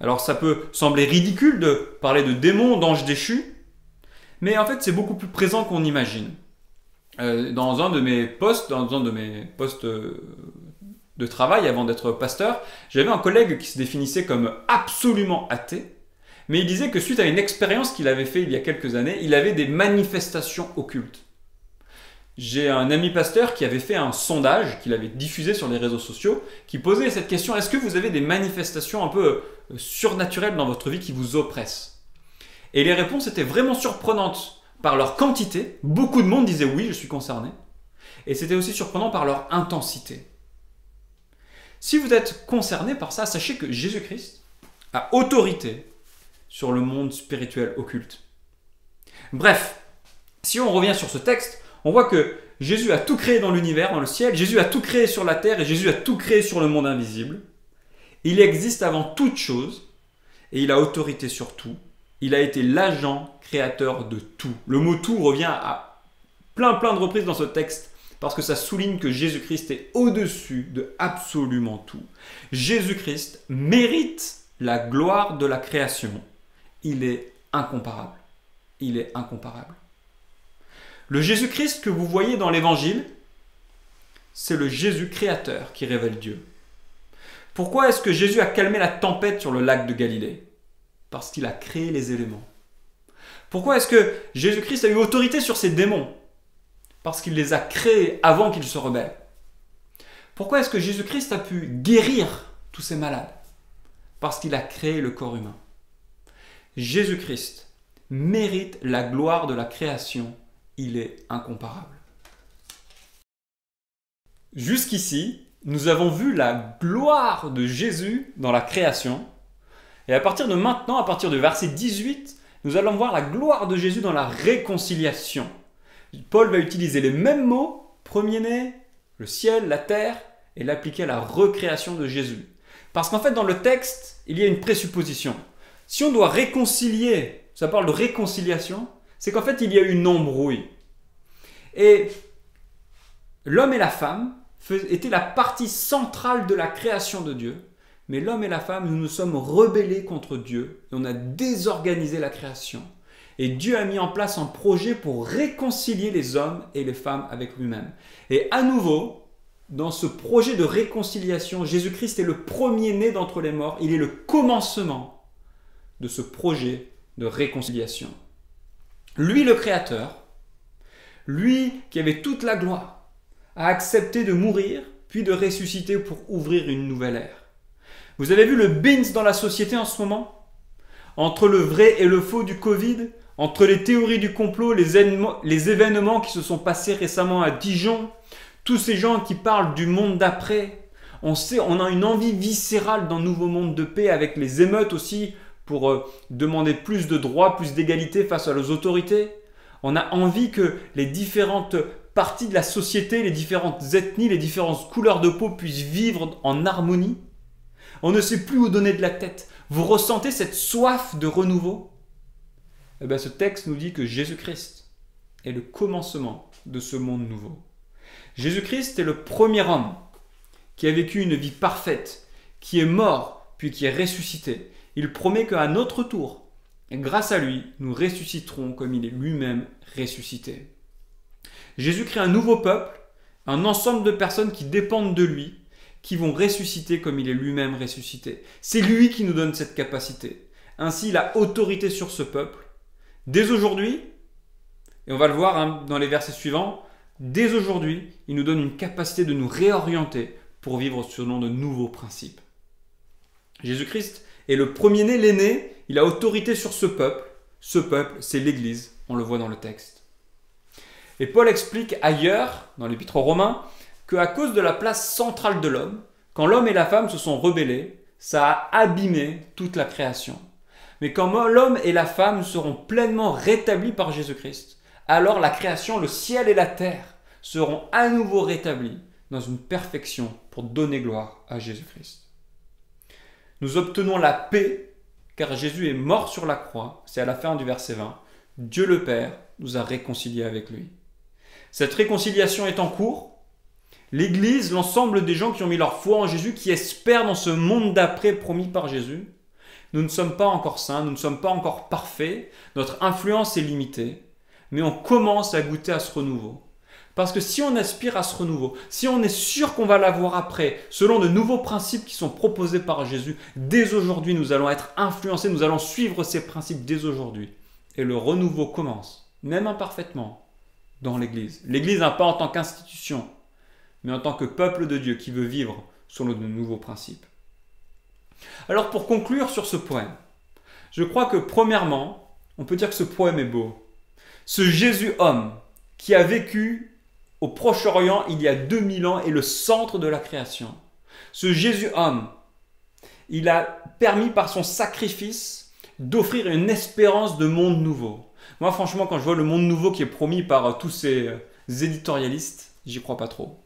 Alors ça peut sembler ridicule de parler de démons, d'anges déchus, mais en fait c'est beaucoup plus présent qu'on imagine. Dans un de mes postes de travail avant d'être pasteur, j'avais un collègue qui se définissait comme absolument athée, mais il disait que suite à une expérience qu'il avait fait il y a quelques années, il avait des manifestations occultes. J'ai un ami pasteur qui avait fait un sondage qu'il avait diffusé sur les réseaux sociaux qui posait cette question: est-ce que vous avez des manifestations un peu surnaturelles dans votre vie qui vous oppressent? Et les réponses étaient vraiment surprenantes par leur quantité. Beaucoup de monde disait oui, je suis concerné. Et c'était aussi surprenant par leur intensité. Si vous êtes concerné par ça, sachez que Jésus-Christ a autorité sur le monde spirituel occulte. Bref, Si on revient sur ce texte, on voit que Jésus a tout créé dans l'univers, dans le ciel, Jésus a tout créé sur la terre et Jésus a tout créé sur le monde invisible. Il existe avant toute chose et il a autorité sur tout. Il a été l'agent créateur de tout. Le mot tout revient à plein de reprises dans ce texte parce que ça souligne que Jésus-Christ est au-dessus de absolument tout. Jésus-Christ mérite la gloire de la création. Il est incomparable. Il est incomparable. Le Jésus-Christ que vous voyez dans l'Évangile, c'est le Jésus créateur qui révèle Dieu. Pourquoi est-ce que Jésus a calmé la tempête sur le lac de Galilée? Parce qu'il a créé les éléments. Pourquoi est-ce que Jésus-Christ a eu autorité sur ces démons? Parce qu'il les a créés avant qu'ils se rebellent. Pourquoi est-ce que Jésus-Christ a pu guérir tous ces malades? Parce qu'il a créé le corps humain. Jésus-Christ mérite la gloire de la création. Il est incomparable. Jusqu'ici, nous avons vu la gloire de Jésus dans la création. Et à partir de maintenant, à partir du verset 18, nous allons voir la gloire de Jésus dans la réconciliation. Paul va utiliser les mêmes mots, premier-né, le ciel, la terre, et l'appliquer à la recréation de Jésus. Parce qu'en fait, dans le texte, il y a une présupposition. Si on doit réconcilier, ça parle de réconciliation, c'est qu'en fait, il y a eu une embrouille. Et l'homme et la femme étaient la partie centrale de la création de Dieu. Mais l'homme et la femme, nous nous sommes rebellés contre Dieu et on a désorganisé la création. Et Dieu a mis en place un projet pour réconcilier les hommes et les femmes avec lui-même. Et à nouveau, dans ce projet de réconciliation, Jésus-Christ est le premier-né d'entre les morts. Il est le commencement de ce projet de réconciliation. Lui, le Créateur, lui qui avait toute la gloire, a accepté de mourir puis de ressusciter pour ouvrir une nouvelle ère. Vous avez vu le bins dans la société en ce moment? Entre le vrai et le faux du Covid, entre les théories du complot, les événements qui se sont passés récemment à Dijon, tous ces gens qui parlent du monde d'après, on a une envie viscérale d'un nouveau monde de paix avec les émeutes aussi pour demander plus de droits, plus d'égalité face aux autorités. On a envie que les différentes parties de la société, les différentes ethnies, les différentes couleurs de peau puissent vivre en harmonie. On ne sait plus où donner de la tête. Vous ressentez cette soif de renouveau? Eh bien, ce texte nous dit que Jésus-Christ est le commencement de ce monde nouveau. Jésus-Christ est le premier homme qui a vécu une vie parfaite, qui est mort, puis qui est ressuscité. Il promet qu'à notre tour, grâce à lui, nous ressusciterons comme il est lui-même ressuscité. Jésus crée un nouveau peuple, un ensemble de personnes qui dépendent de lui, qui vont ressusciter comme il est lui-même ressuscité. C'est lui qui nous donne cette capacité. Ainsi, il a autorité sur ce peuple. Dès aujourd'hui, et on va le voir dans les versets suivants, dès aujourd'hui, il nous donne une capacité de nous réorienter pour vivre selon de nouveaux principes. Jésus-Christ est le premier-né, l'aîné, il a autorité sur ce peuple. Ce peuple, c'est l'Église, on le voit dans le texte. Et Paul explique ailleurs, dans l'Épître aux Romains, qu'à cause de la place centrale de l'homme, quand l'homme et la femme se sont rebellés, ça a abîmé toute la création. Mais quand l'homme et la femme seront pleinement rétablis par Jésus-Christ, alors la création, le ciel et la terre, seront à nouveau rétablis dans une perfection pour donner gloire à Jésus-Christ. Nous obtenons la paix car Jésus est mort sur la croix, c'est à la fin du verset 20. Dieu le Père nous a réconciliés avec lui. Cette réconciliation est en cours. L'Église, l'ensemble des gens qui ont mis leur foi en Jésus, qui espèrent dans ce monde d'après promis par Jésus, nous ne sommes pas encore saints, nous ne sommes pas encore parfaits, notre influence est limitée, mais on commence à goûter à ce renouveau. Parce que si on aspire à ce renouveau, si on est sûr qu'on va l'avoir après, selon de nouveaux principes qui sont proposés par Jésus, dès aujourd'hui nous allons être influencés, nous allons suivre ces principes dès aujourd'hui. Et le renouveau commence, même imparfaitement, dans l'Église. L'Église n'a pas en tant qu'institution, mais en tant que peuple de Dieu qui veut vivre selon de nouveaux principes. Alors pour conclure sur ce poème, je crois que premièrement, on peut dire que ce poème est beau. Ce Jésus homme qui a vécu au Proche-Orient il y a 2000 ans est le centre de la création. Ce Jésus homme, il a permis par son sacrifice d'offrir une espérance de monde nouveau. Moi, franchement, quand je vois le monde nouveau qui est promis par tous ces éditorialistes, j'y crois pas trop.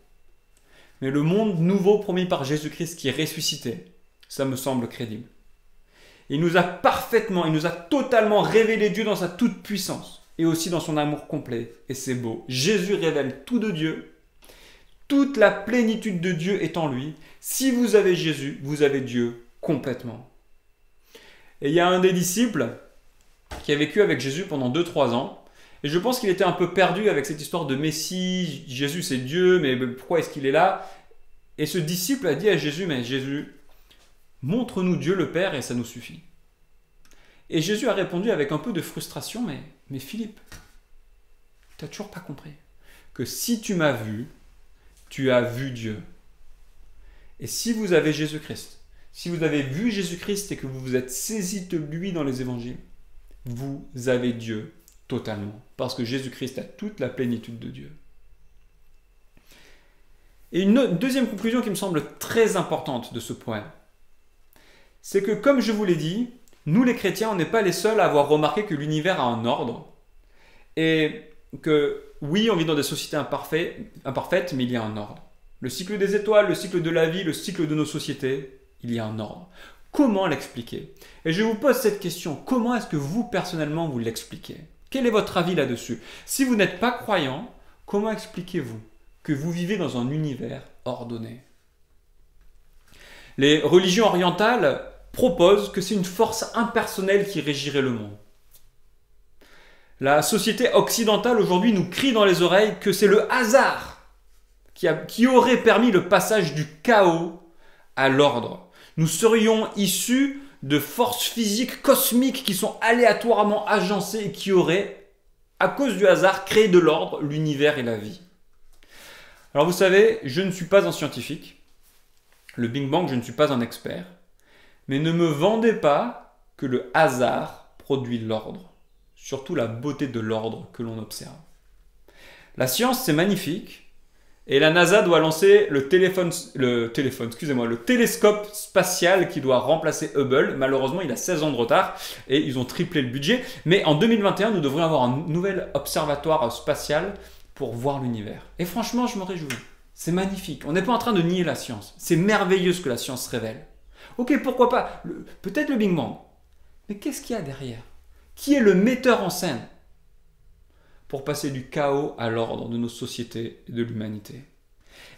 Mais le monde nouveau promis par Jésus-Christ qui est ressuscité, ça me semble crédible. Il nous a totalement révélé Dieu dans sa toute puissance et aussi dans son amour complet. Et c'est beau. Jésus révèle tout de Dieu. Toute la plénitude de Dieu est en lui. Si vous avez Jésus, vous avez Dieu complètement. Et il y a un des disciples qui a vécu avec Jésus pendant 2-3 ans. Et je pense qu'il était un peu perdu avec cette histoire de Messie. Jésus, c'est Dieu, mais pourquoi est-ce qu'il est là? Et ce disciple a dit à Jésus, mais Jésus, montre-nous Dieu le Père et ça nous suffit. Et Jésus a répondu avec un peu de frustration, mais Philippe, tu n'as toujours pas compris que si tu m'as vu, tu as vu Dieu. Et si vous avez Jésus-Christ, si vous avez vu Jésus-Christ et que vous vous êtes saisi de lui dans les évangiles, vous avez Dieu totalement. Parce que Jésus-Christ a toute la plénitude de Dieu. Et une deuxième conclusion qui me semble très importante de ce point, c'est que comme je vous l'ai dit, nous les chrétiens, on n'est pas les seuls à avoir remarqué que l'univers a un ordre et que oui, on vit dans des sociétés imparfaites, mais il y a un ordre. Le cycle des étoiles, le cycle de la vie, le cycle de nos sociétés, il y a un ordre. Comment l'expliquer? Et je vous pose cette question, comment est-ce que vous, personnellement, vous l'expliquez? Quel est votre avis là-dessus? Si vous n'êtes pas croyant, comment expliquez-vous que vous vivez dans un univers ordonné? Les religions orientales proposent que c'est une force impersonnelle qui régirait le monde. La société occidentale aujourd'hui nous crie dans les oreilles que c'est le hasard qui aurait permis le passage du chaos à l'ordre. Nous serions issus de forces physiques cosmiques qui sont aléatoirement agencées et qui auraient, à cause du hasard, créé de l'ordre, l'univers et la vie. Alors vous savez, je ne suis pas un scientifique. Le Big Bang, je ne suis pas un expert. Mais ne me vendez pas que le hasard produit l'ordre. Surtout la beauté de l'ordre que l'on observe. La science, c'est magnifique. Et la NASA doit lancer le télescope spatial qui doit remplacer Hubble. Malheureusement, il a 16 ans de retard et ils ont triplé le budget. Mais en 2021, nous devrions avoir un nouvel observatoire spatial pour voir l'univers. Et franchement, je me réjouis. C'est magnifique. On n'est pas en train de nier la science. C'est merveilleux ce que la science révèle. Ok, pourquoi pas? Peut-être le Big Bang. Mais qu'est-ce qu'il y a derrière? Qui est le metteur en scène pour passer du chaos à l'ordre de nos sociétés et de l'humanité?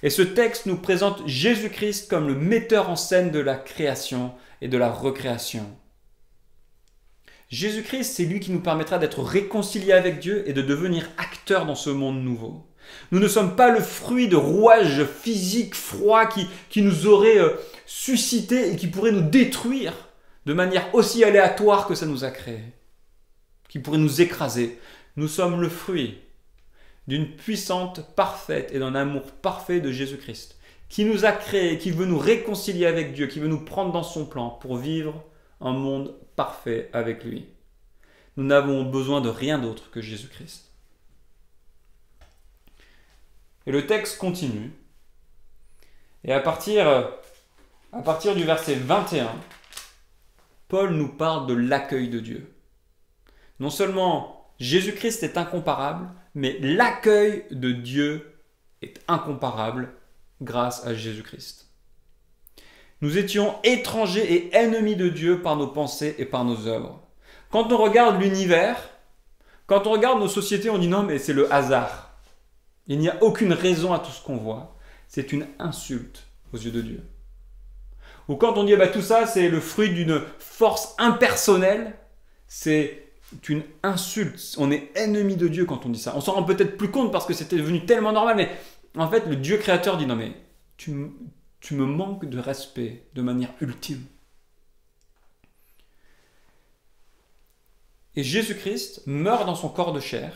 Et ce texte nous présente Jésus-Christ comme le metteur en scène de la création et de la recréation. Jésus-Christ, c'est lui qui nous permettra d'être réconciliés avec Dieu et de devenir acteurs dans ce monde nouveau. Nous ne sommes pas le fruit de rouages physiques froids qui nous auraient suscité et qui pourraient nous détruire de manière aussi aléatoire que ça nous a créés, qui pourraient nous écraser. Nous sommes le fruit d'une puissante, parfaite et d'un amour parfait de Jésus-Christ, qui nous a créés, qui veut nous réconcilier avec Dieu, qui veut nous prendre dans son plan pour vivre un monde parfait avec lui. Nous n'avons besoin de rien d'autre que Jésus-Christ. Et le texte continue. Et à partir du verset 21, Paul nous parle de l'accueil de Dieu. Non seulement Jésus-Christ est incomparable, mais l'accueil de Dieu est incomparable grâce à Jésus-Christ. Nous étions étrangers et ennemis de Dieu par nos pensées et par nos œuvres. Quand on regarde l'univers, quand on regarde nos sociétés, on dit non mais c'est le hasard. Il n'y a aucune raison à tout ce qu'on voit. C'est une insulte aux yeux de Dieu. Ou quand on dit tout ça c'est le fruit d'une force impersonnelle, c'est une insulte. On est ennemi de Dieu quand on dit ça. On s'en rend peut-être plus compte parce que c'était devenu tellement normal, mais en fait le Dieu créateur dit non mais tu me manques de respect de manière ultime. Et Jésus-Christ meurt dans son corps de chair,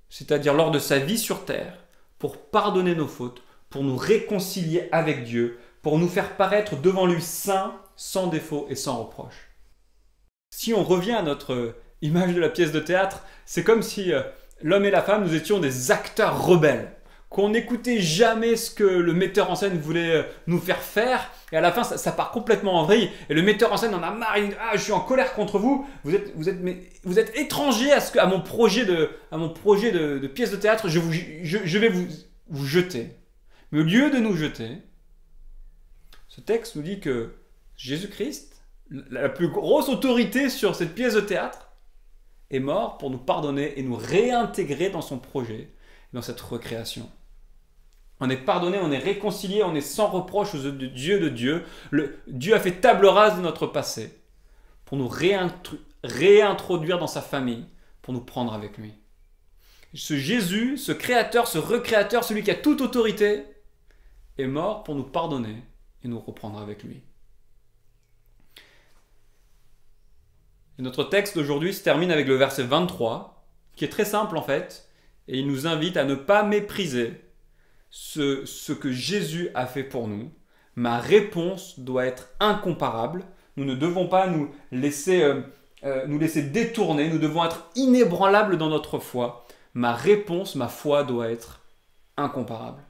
c'est-à-dire lors de sa vie sur terre, pour pardonner nos fautes, pour nous réconcilier avec Dieu, pour nous faire paraître devant lui saints, sans défaut et sans reproche. Si on revient à notre image de la pièce de théâtre, c'est comme si l'homme et la femme, nous étions des acteurs rebelles, qu'on n'écoutait jamais ce que le metteur en scène voulait nous faire faire, et à la fin ça part complètement en vrille, et le metteur en scène en a marre, il dit « Ah, je suis en colère contre vous, vous êtes étrangers à mon projet de pièce de théâtre, je vais vous jeter. » Mais au lieu de nous jeter, ce texte nous dit que Jésus-Christ, la plus grosse autorité sur cette pièce de théâtre, est mort pour nous pardonner et nous réintégrer dans son projet, dans cette recréation. On est pardonné, on est réconcilié, on est sans reproche aux yeux de Dieu. Dieu a fait table rase de notre passé pour nous réintroduire dans sa famille, pour nous prendre avec lui. Ce Jésus, ce créateur, ce recréateur, celui qui a toute autorité, est mort pour nous pardonner et nous reprendre avec lui. Et notre texte d'aujourd'hui se termine avec le verset 23, qui est très simple en fait, et il nous invite à ne pas mépriser ce que Jésus a fait pour nous. Ma réponse doit être incomparable. Nous ne devons pas nous laisser détourner, nous devons être inébranlables dans notre foi. Ma réponse, ma foi doit être incomparable.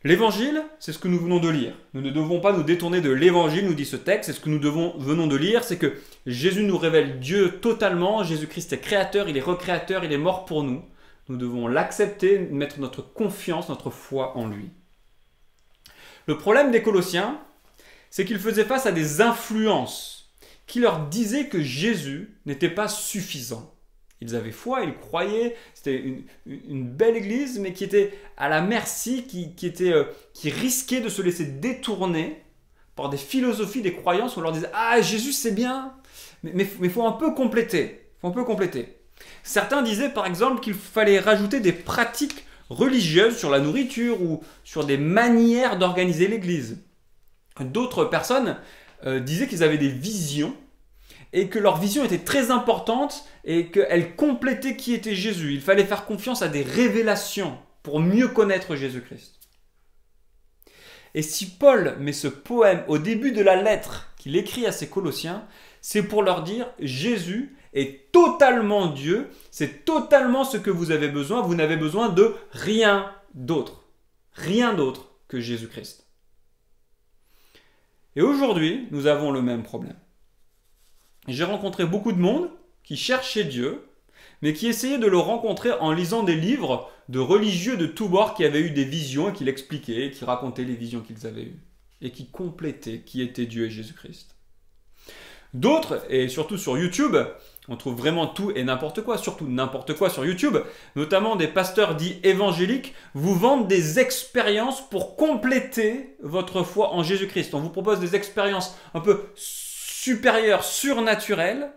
L'évangile, c'est ce que nous venons de lire. Nous ne devons pas nous détourner de l'évangile, nous dit ce texte. Et ce que nous venons de lire, c'est que Jésus nous révèle Dieu totalement. Jésus-Christ est créateur, il est recréateur, il est mort pour nous. Nous devons l'accepter, mettre notre confiance, notre foi en lui. Le problème des Colossiens, c'est qu'ils faisaient face à des influences qui leur disaient que Jésus n'était pas suffisant. Ils avaient foi, ils croyaient, c'était une belle église, mais qui était à la merci, qui risquait de se laisser détourner par des philosophies, des croyances où on leur disait « Ah, Jésus c'est bien, mais il faut un peu compléter. » Certains disaient par exemple qu'il fallait rajouter des pratiques religieuses sur la nourriture ou sur des manières d'organiser l'église. D'autres personnes disaient qu'ils avaient des visions et que leur vision était très importante et qu'elle complétait qui était Jésus. Il fallait faire confiance à des révélations pour mieux connaître Jésus-Christ. Et si Paul met ce poème au début de la lettre qu'il écrit à ses Colossiens, c'est pour leur dire « Jésus est totalement Dieu, c'est totalement ce que vous avez besoin, vous n'avez besoin de rien d'autre que Jésus-Christ. » Et aujourd'hui, nous avons le même problème. J'ai rencontré beaucoup de monde qui cherchait Dieu, mais qui essayait de le rencontrer en lisant des livres de religieux de tous bords qui avaient eu des visions et qui l'expliquaient, qui racontaient les visions qu'ils avaient eues, et qui complétaient qui était Dieu et Jésus-Christ. D'autres, et surtout sur YouTube, on trouve vraiment tout et n'importe quoi, surtout n'importe quoi sur YouTube, notamment des pasteurs dits évangéliques, vous vendent des expériences pour compléter votre foi en Jésus-Christ. On vous propose des expériences un peu supérieures, surnaturelles,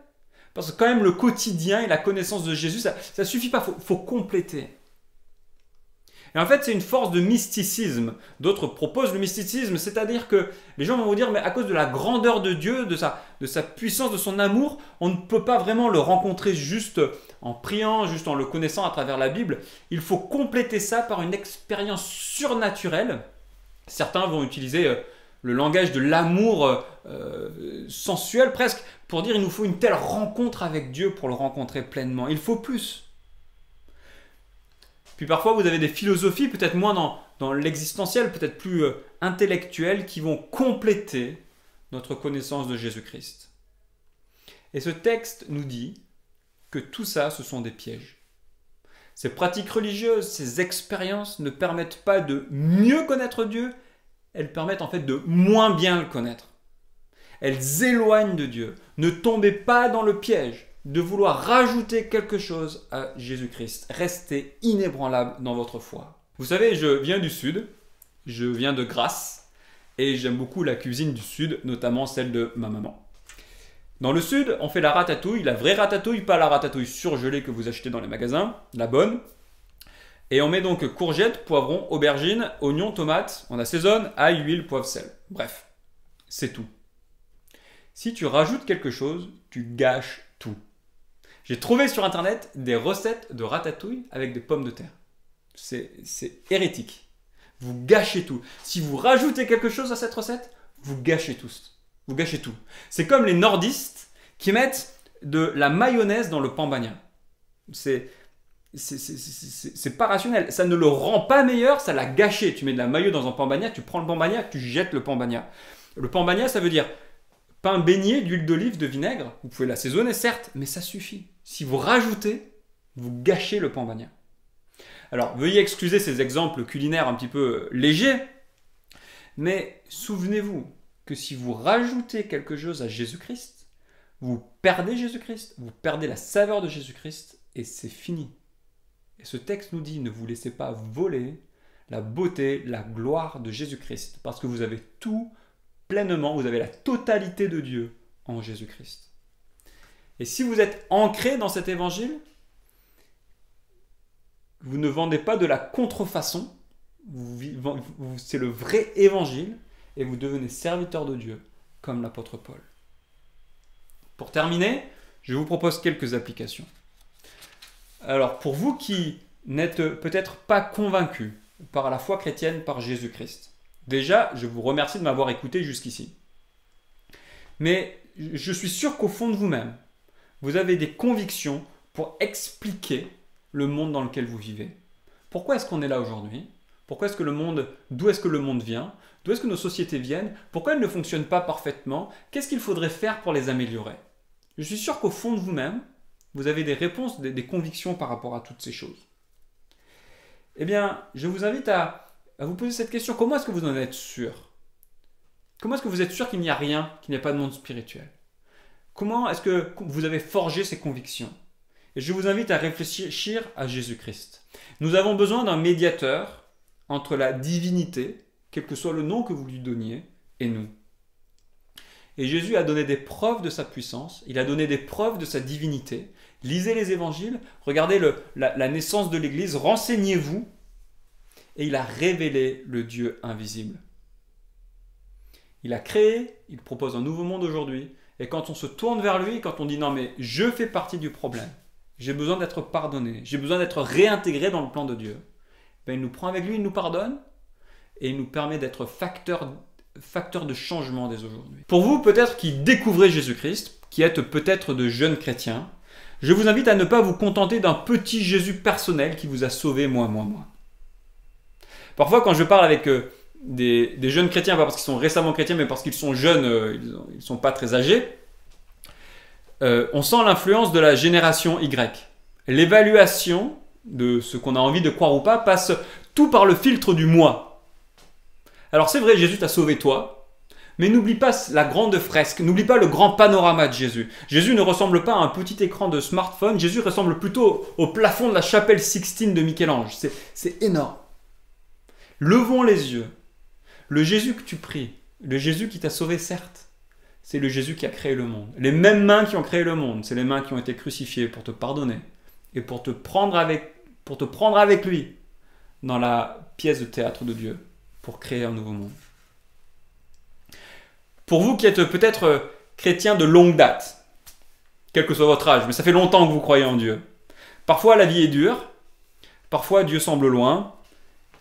parce que quand même le quotidien et la connaissance de Jésus, ça ne suffit pas, faut compléter. Et en fait, c'est une force de mysticisme. D'autres proposent le mysticisme, c'est-à-dire que les gens vont vous dire, mais à cause de la grandeur de Dieu, de sa puissance, de son amour, on ne peut pas vraiment le rencontrer juste en priant, juste en le connaissant à travers la Bible. Il faut compléter ça par une expérience surnaturelle. Certains vont utiliser le langage de l'amour sensuel presque, pour dire il nous faut une telle rencontre avec Dieu pour le rencontrer pleinement. Il faut plus. Puis parfois vous avez des philosophies, peut-être moins dans l'existentiel, peut-être plus intellectuelles, qui vont compléter notre connaissance de Jésus-Christ. Et ce texte nous dit que tout ça, ce sont des pièges. Ces pratiques religieuses, ces expériences ne permettent pas de mieux connaître Dieu, elles permettent en fait de moins bien le connaître. Elles éloignent de Dieu. Ne tombez pas dans le piège de vouloir rajouter quelque chose à Jésus-Christ. Restez inébranlable dans votre foi. Vous savez, je viens du Sud, je viens de Grasse, et j'aime beaucoup la cuisine du Sud, notamment celle de ma maman. Dans le Sud, on fait la ratatouille, la vraie ratatouille, pas la ratatouille surgelée que vous achetez dans les magasins, la bonne. Et on met donc courgettes, poivrons, aubergines, oignons, tomates, on assaisonne, ail, huile, poivre, sel. Bref, c'est tout. Si tu rajoutes quelque chose, tu gâches tout. J'ai trouvé sur internet des recettes de ratatouille avec des pommes de terre. C'est hérétique. Vous gâchez tout. Si vous rajoutez quelque chose à cette recette, vous gâchez tout. Vous gâchez tout. C'est comme les nordistes qui mettent de la mayonnaise dans le pambagna. c'est pas rationnel. Ça ne le rend pas meilleur, ça l'a gâché. Tu mets de la mayo dans un pambagna, tu prends le pambagna, tu jettes le pambagna. Le pambagna, ça veut dire pain baigné d'huile d'olive, de vinaigre. Vous pouvez l'assaisonner, certes, mais ça suffit. Si vous rajoutez, vous gâchez le pambagna. Alors, veuillez excuser ces exemples culinaires un petit peu légers, mais souvenez-vous que si vous rajoutez quelque chose à Jésus-Christ, vous perdez Jésus-Christ, vous perdez la saveur de Jésus-Christ, et c'est fini. Et ce texte nous dit, ne vous laissez pas voler la beauté, la gloire de Jésus-Christ, parce que vous avez tout pleinement, vous avez la totalité de Dieu en Jésus-Christ. Et si vous êtes ancré dans cet évangile, vous ne vendez pas de la contrefaçon, c'est le vrai évangile, et vous devenez serviteur de Dieu, comme l'apôtre Paul. Pour terminer, je vous propose quelques applications. Alors, pour vous qui n'êtes peut-être pas convaincus par la foi chrétienne, par Jésus-Christ, déjà, je vous remercie de m'avoir écouté jusqu'ici. Mais je suis sûr qu'au fond de vous-même, vous avez des convictions pour expliquer le monde dans lequel vous vivez. Pourquoi est-ce qu'on est là aujourd'hui? Pourquoi est-ce que le monde, d'où est-ce que le monde vient? D'où est-ce que nos sociétés viennent? Pourquoi elles ne fonctionnent pas parfaitement? Qu'est-ce qu'il faudrait faire pour les améliorer? Je suis sûr qu'au fond de vous-même, vous avez des réponses, des convictions par rapport à toutes ces choses. Eh bien, je vous invite à vous poser cette question. Comment est-ce que vous en êtes sûr? Comment est-ce que vous êtes sûr qu'il n'y a rien, qu'il n'y a pas de monde spirituel? Comment est-ce que vous avez forgé ces convictions? Et je vous invite à réfléchir à Jésus-Christ. Nous avons besoin d'un médiateur entre la divinité, quel que soit le nom que vous lui donniez, et nous. Et Jésus a donné des preuves de sa puissance, il a donné des preuves de sa divinité. Lisez les évangiles, regardez la naissance de l'Église, renseignez-vous, et il a révélé le Dieu invisible. Il a créé, il propose un nouveau monde aujourd'hui, et quand on se tourne vers lui, quand on dit non mais je fais partie du problème, j'ai besoin d'être pardonné, j'ai besoin d'être réintégré dans le plan de Dieu, ben, il nous prend avec lui, il nous pardonne, et il nous permet d'être facteur de changement dès aujourd'hui. Pour vous, peut-être qui découvrez Jésus-Christ, qui êtes peut-être de jeunes chrétiens, je vous invite à ne pas vous contenter d'un petit Jésus personnel qui vous a sauvé moi. Parfois, quand je parle avec des jeunes chrétiens, pas parce qu'ils sont récemment chrétiens, mais parce qu'ils sont jeunes, ils ne sont pas très âgés, on sent l'influence de la génération Y. L'évaluation de ce qu'on a envie de croire ou pas passe tout par le filtre du moi. Alors c'est vrai, Jésus t'a sauvé toi, mais n'oublie pas la grande fresque, n'oublie pas le grand panorama de Jésus. Jésus ne ressemble pas à un petit écran de smartphone, Jésus ressemble plutôt au plafond de la chapelle Sixtine de Michel-Ange. C'est énorme. Levons les yeux. Le Jésus que tu pries, le Jésus qui t'a sauvé certes, c'est le Jésus qui a créé le monde. Les mêmes mains qui ont créé le monde, c'est les mains qui ont été crucifiées pour te pardonner et pour te prendre avec lui dans la pièce de théâtre de Dieu pour créer un nouveau monde. Pour vous qui êtes peut-être chrétiens de longue date, quel que soit votre âge, mais ça fait longtemps que vous croyez en Dieu. Parfois la vie est dure, parfois Dieu semble loin,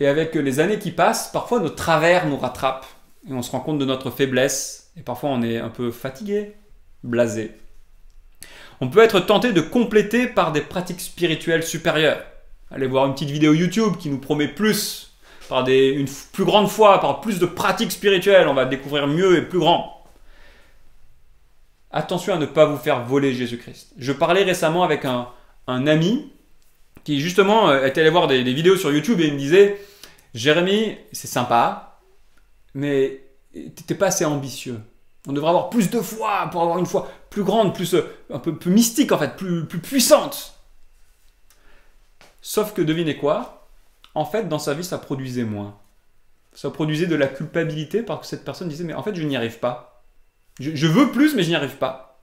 et avec les années qui passent, parfois nos travers nous rattrapent, et on se rend compte de notre faiblesse, et parfois on est un peu fatigué, blasé. On peut être tenté de compléter par des pratiques spirituelles supérieures. Allez voir une petite vidéo YouTube qui nous promet plus, par une plus grande foi, par plus de pratiques spirituelles, on va découvrir mieux et plus grand. Attention à ne pas vous faire voler Jésus-Christ. Je parlais récemment avec un ami qui justement était allé voir des vidéos sur YouTube et il me disait « Jérémy, c'est sympa, mais t'es pas assez ambitieux. On devrait avoir plus de foi pour avoir une foi plus grande, un peu plus mystique en fait, plus puissante. » Sauf que devinez quoi? En fait, dans sa vie, ça produisait moins. Ça produisait de la culpabilité parce que cette personne disait « Mais en fait, je n'y arrive pas. Je veux plus, mais je n'y arrive pas. »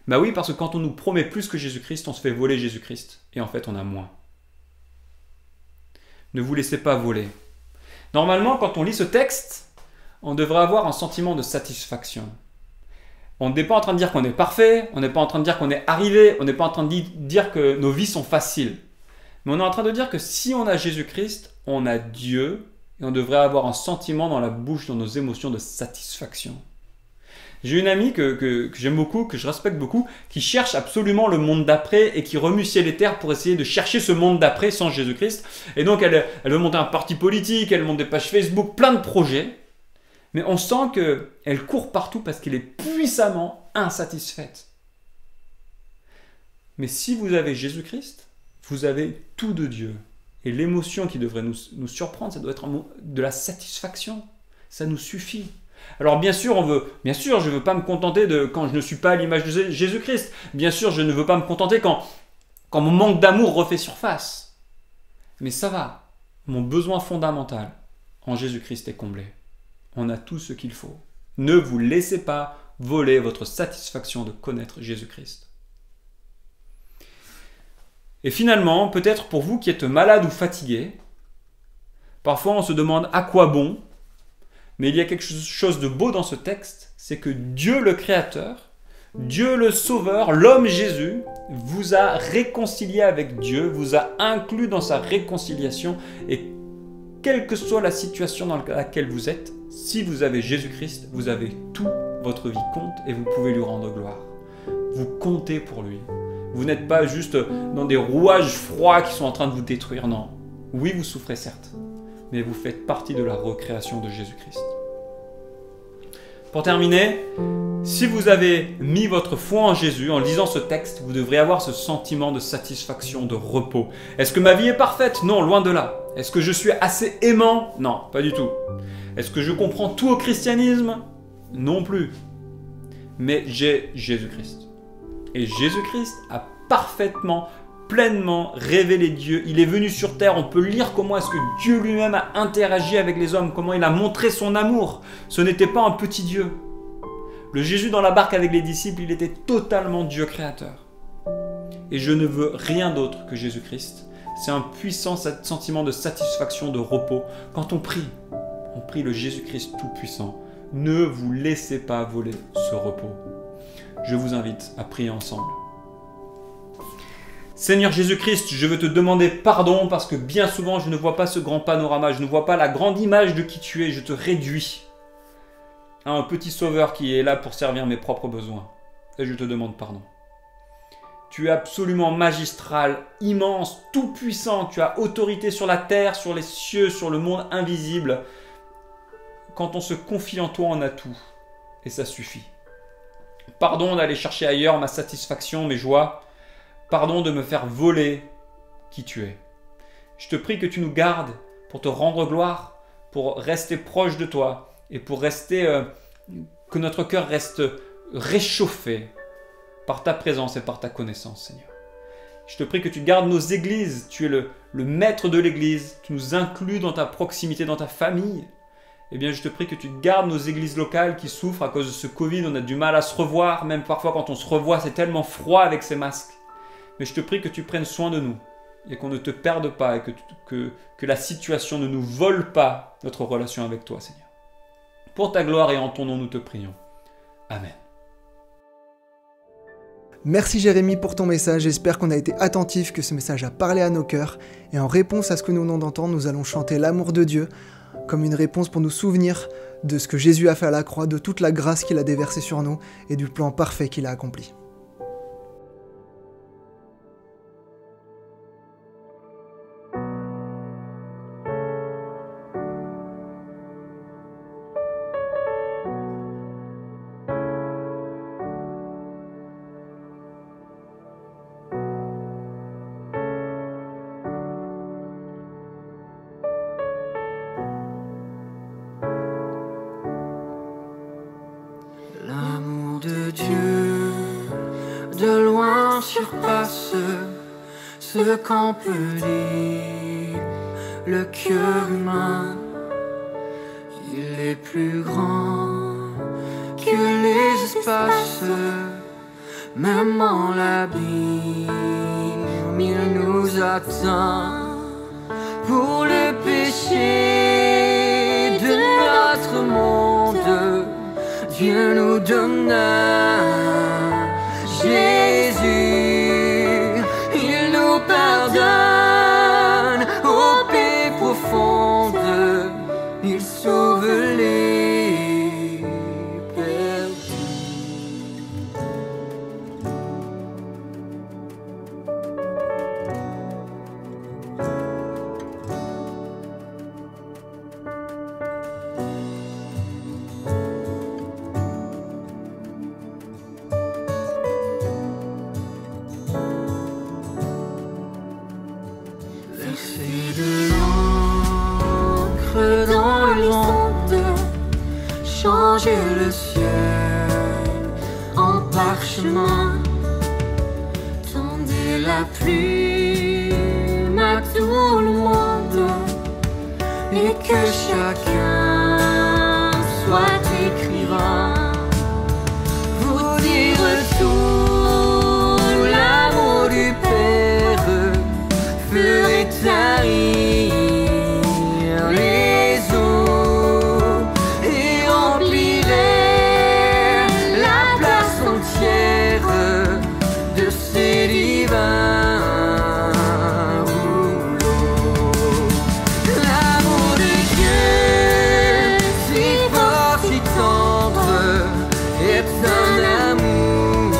Bah oui, parce que quand on nous promet plus que Jésus-Christ, on se fait voler Jésus-Christ. Et en fait, on a moins. Ne vous laissez pas voler. Normalement, quand on lit ce texte, on devrait avoir un sentiment de satisfaction. On n'est pas en train de dire qu'on est parfait, on n'est pas en train de dire qu'on est arrivé, on n'est pas en train de dire que nos vies sont faciles. Mais on est en train de dire que si on a Jésus-Christ, on a Dieu, et on devrait avoir un sentiment dans la bouche, dans nos émotions de satisfaction. J'ai une amie que j'aime beaucoup, que je respecte beaucoup, qui cherche absolument le monde d'après et qui remue ciel et terre pour essayer de chercher ce monde d'après sans Jésus-Christ. Et donc elle veut monter un parti politique, elle monte des pages Facebook, plein de projets. Mais on sent qu'elle court partout parce qu'elle est puissamment insatisfaite. Mais si vous avez Jésus-Christ, vous avez tout de Dieu. Et l'émotion qui devrait nous surprendre, ça doit être de la satisfaction. Ça nous suffit. Alors bien sûr, je ne veux pas me contenter de quand je ne suis pas à l'image de Jésus-Christ. Bien sûr, je ne veux pas me contenter quand mon manque d'amour refait surface. Mais ça va. Mon besoin fondamental en Jésus-Christ est comblé. On a tout ce qu'il faut. Ne vous laissez pas voler votre satisfaction de connaître Jésus-Christ. Et finalement, peut-être pour vous qui êtes malade ou fatigué, parfois on se demande à quoi bon, mais il y a quelque chose de beau dans ce texte, c'est que Dieu le Créateur, Dieu le Sauveur, l'homme Jésus, vous a réconcilié avec Dieu, vous a inclus dans sa réconciliation, et quelle que soit la situation dans laquelle vous êtes, si vous avez Jésus-Christ, vous avez tout, votre vie compte et vous pouvez lui rendre gloire. Vous comptez pour lui. Vous n'êtes pas juste dans des rouages froids qui sont en train de vous détruire, non. Oui, vous souffrez certes, mais vous faites partie de la recréation de Jésus-Christ. Pour terminer, si vous avez mis votre foi en Jésus, en lisant ce texte, vous devrez avoir ce sentiment de satisfaction, de repos. Est-ce que ma vie est parfaite? Non, loin de là. Est-ce que je suis assez aimant? Non, pas du tout. Est-ce que je comprends tout au christianisme? Non plus. Mais j'ai Jésus-Christ. Et Jésus-Christ a parfaitement, pleinement révélé Dieu. Il est venu sur terre. On peut lire comment est-ce que Dieu lui-même a interagi avec les hommes, comment il a montré son amour. Ce n'était pas un petit Dieu. Le Jésus dans la barque avec les disciples, il était totalement Dieu créateur. Et je ne veux rien d'autre que Jésus-Christ. C'est un puissant sentiment de satisfaction, de repos. Quand on prie le Jésus-Christ tout-puissant. Ne vous laissez pas voler ce repos. Je vous invite à prier ensemble. Seigneur Jésus-Christ, je veux te demander pardon parce que bien souvent je ne vois pas ce grand panorama, je ne vois pas la grande image de qui tu es, je te réduis à un petit sauveur qui est là pour servir mes propres besoins. Et je te demande pardon. Tu es absolument magistral, immense, tout-puissant, tu as autorité sur la terre, sur les cieux, sur le monde invisible. Quand on se confie en toi, on a tout. Et ça suffit. Pardon d'aller chercher ailleurs ma satisfaction, mes joies. Pardon de me faire voler qui tu es. Je te prie que tu nous gardes pour te rendre gloire, pour rester proche de toi et pour rester, que notre cœur reste réchauffé par ta présence et par ta connaissance, Seigneur. Je te prie que tu gardes nos églises. Tu es le maître de l'église. Tu nous inclus dans ta proximité, dans ta famille. Eh bien, je te prie que tu gardes nos églises locales qui souffrent à cause de ce Covid. On a du mal à se revoir. Même parfois, quand on se revoit, c'est tellement froid avec ces masques. Mais je te prie que tu prennes soin de nous et qu'on ne te perde pas et que la situation ne nous vole pas notre relation avec toi, Seigneur. Pour ta gloire et en ton nom, nous te prions. Amen. Merci Jérémy pour ton message, j'espère qu'on a été attentifs, que ce message a parlé à nos cœurs. Et en réponse à ce que nous venons d'entendre, nous allons chanter l'amour de Dieu, comme une réponse pour nous souvenir de ce que Jésus a fait à la croix, de toute la grâce qu'il a déversée sur nous et du plan parfait qu'il a accompli. L'amour de Dieu de loin surpasse ce qu'on peut dire. Le cœur humain, il est plus grand que les espaces. Même en l'abîme, il nous atteint. Pour le péché de notre monde, Dieu nous donna Jésus, il nous pardonne aux paix profondes, il sauve les perdus. Verser de l'encre dans les ondes, changer le ciel en parchemin, tendez la plume à tout le monde et que chacun soit écrivain. Vous dire tout l'amour du Père ferait tarir les eaux et remplirait la place entière de ces divins rouleaux. L'amour de Dieu, si fort, si tendre, est un amour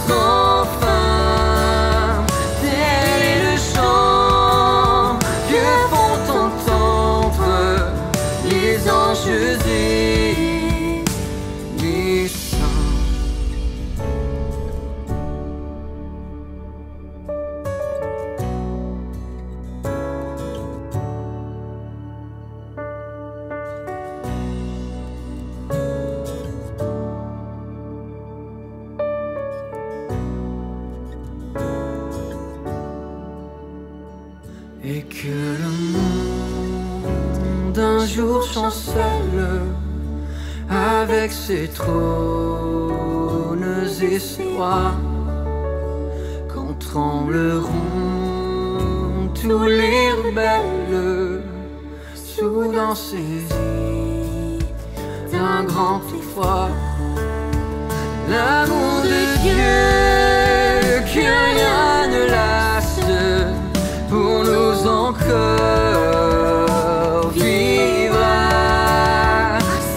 sans fin. Tel est le chant que font entendre les anges et les saints. Et que le monde un jour chancelle avec ses trônes et ses rois, quand trembleront tous les rebelles, soudain saisis d'un grand effroi. L'amour de Dieu que rien ne lasse, pour nous encore vivra.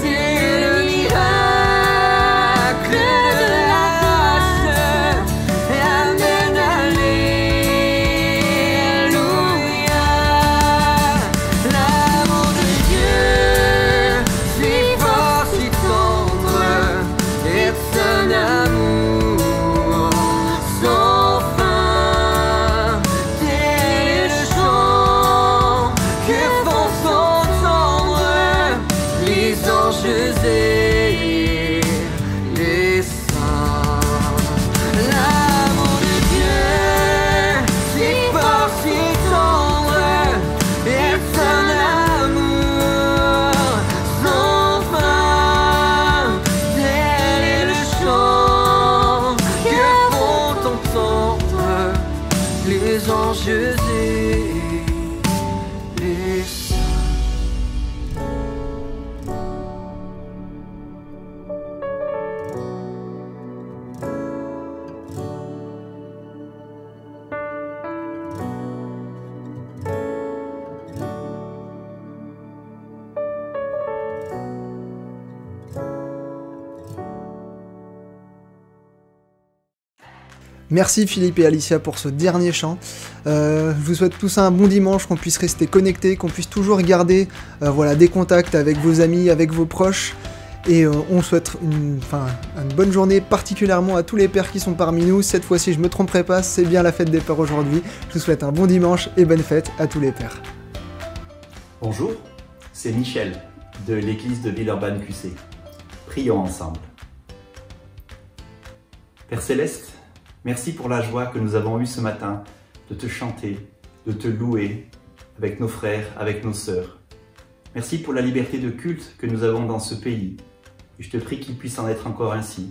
C'est le miracle de la grâce. Amen, alléluia. L'amour de Dieu, si fort, si tendre, est un amour sans fin. Tel est le chant que font entendre les anges et les saints. L'amour de Dieu, si fort, si tendre, est un amour sans fin. Tel est le chant que font entendre les anges et les saints. Merci Philippe et Alicia pour ce dernier chant. Je vous souhaite tous un bon dimanche, qu'on puisse rester connectés, qu'on puisse toujours garder des contacts avec vos amis, avec vos proches. Et on souhaite une bonne journée particulièrement à tous les pères qui sont parmi nous. Cette fois-ci, je ne me tromperai pas, c'est bien la fête des pères aujourd'hui. Je vous souhaite un bon dimanche et bonne fête à tous les pères. Bonjour, c'est Michel de l'église de Villeurbanne QC. Prions ensemble. Père Céleste, merci pour la joie que nous avons eue ce matin de te chanter, de te louer avec nos frères, avec nos sœurs. Merci pour la liberté de culte que nous avons dans ce pays. Et je te prie qu'il puisse en être encore ainsi.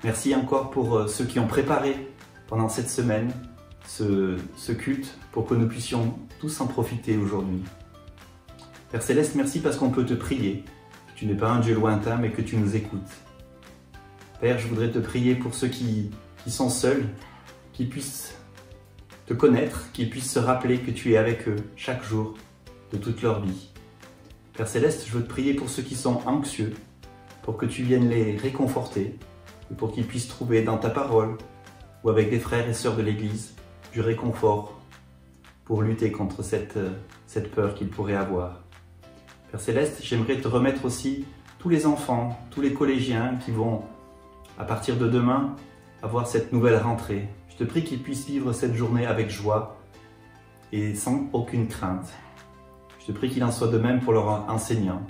Merci encore pour ceux qui ont préparé pendant cette semaine ce culte pour que nous puissions tous en profiter aujourd'hui. Père Céleste, merci parce qu'on peut te prier. Tu n'es pas un Dieu lointain, mais que tu nous écoutes. Père, je voudrais te prier pour ceux qui sont seuls, qu'ils puissent te connaître, qu'ils puissent se rappeler que tu es avec eux chaque jour de toute leur vie. Père Céleste, je veux te prier pour ceux qui sont anxieux, pour que tu viennes les réconforter, et pour qu'ils puissent trouver dans ta parole, ou avec des frères et sœurs de l'Église, du réconfort pour lutter contre cette peur qu'ils pourraient avoir. Père Céleste, j'aimerais te remettre aussi tous les enfants, tous les collégiens qui vont, à partir de demain, avoir cette nouvelle rentrée. Je te prie qu'ils puissent vivre cette journée avec joie, et sans aucune crainte. Je te prie qu'il en soit de même pour leurs enseignants.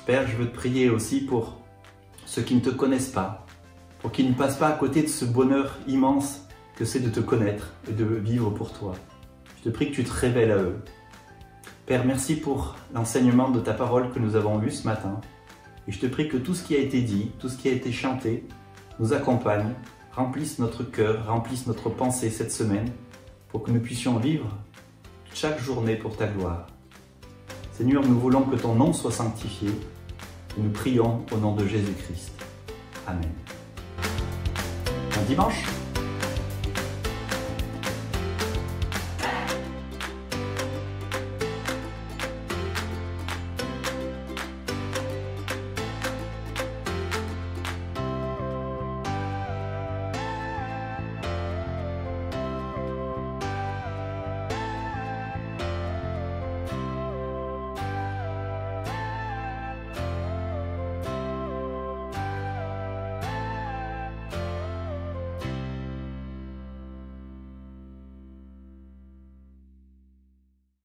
Père, je veux te prier aussi pour ceux qui ne te connaissent pas, pour qu'ils ne passent pas à côté de ce bonheur immense que c'est de te connaître et de vivre pour toi. Je te prie que tu te révèles à eux. Père, merci pour l'enseignement de ta parole que nous avons lu ce matin. Et je te prie que tout ce qui a été dit, tout ce qui a été chanté, nous accompagne, remplisse notre cœur, remplisse notre pensée cette semaine, pour que nous puissions vivre chaque journée pour ta gloire. Seigneur, nous voulons que ton nom soit sanctifié, et nous prions au nom de Jésus-Christ. Amen. Bon dimanche.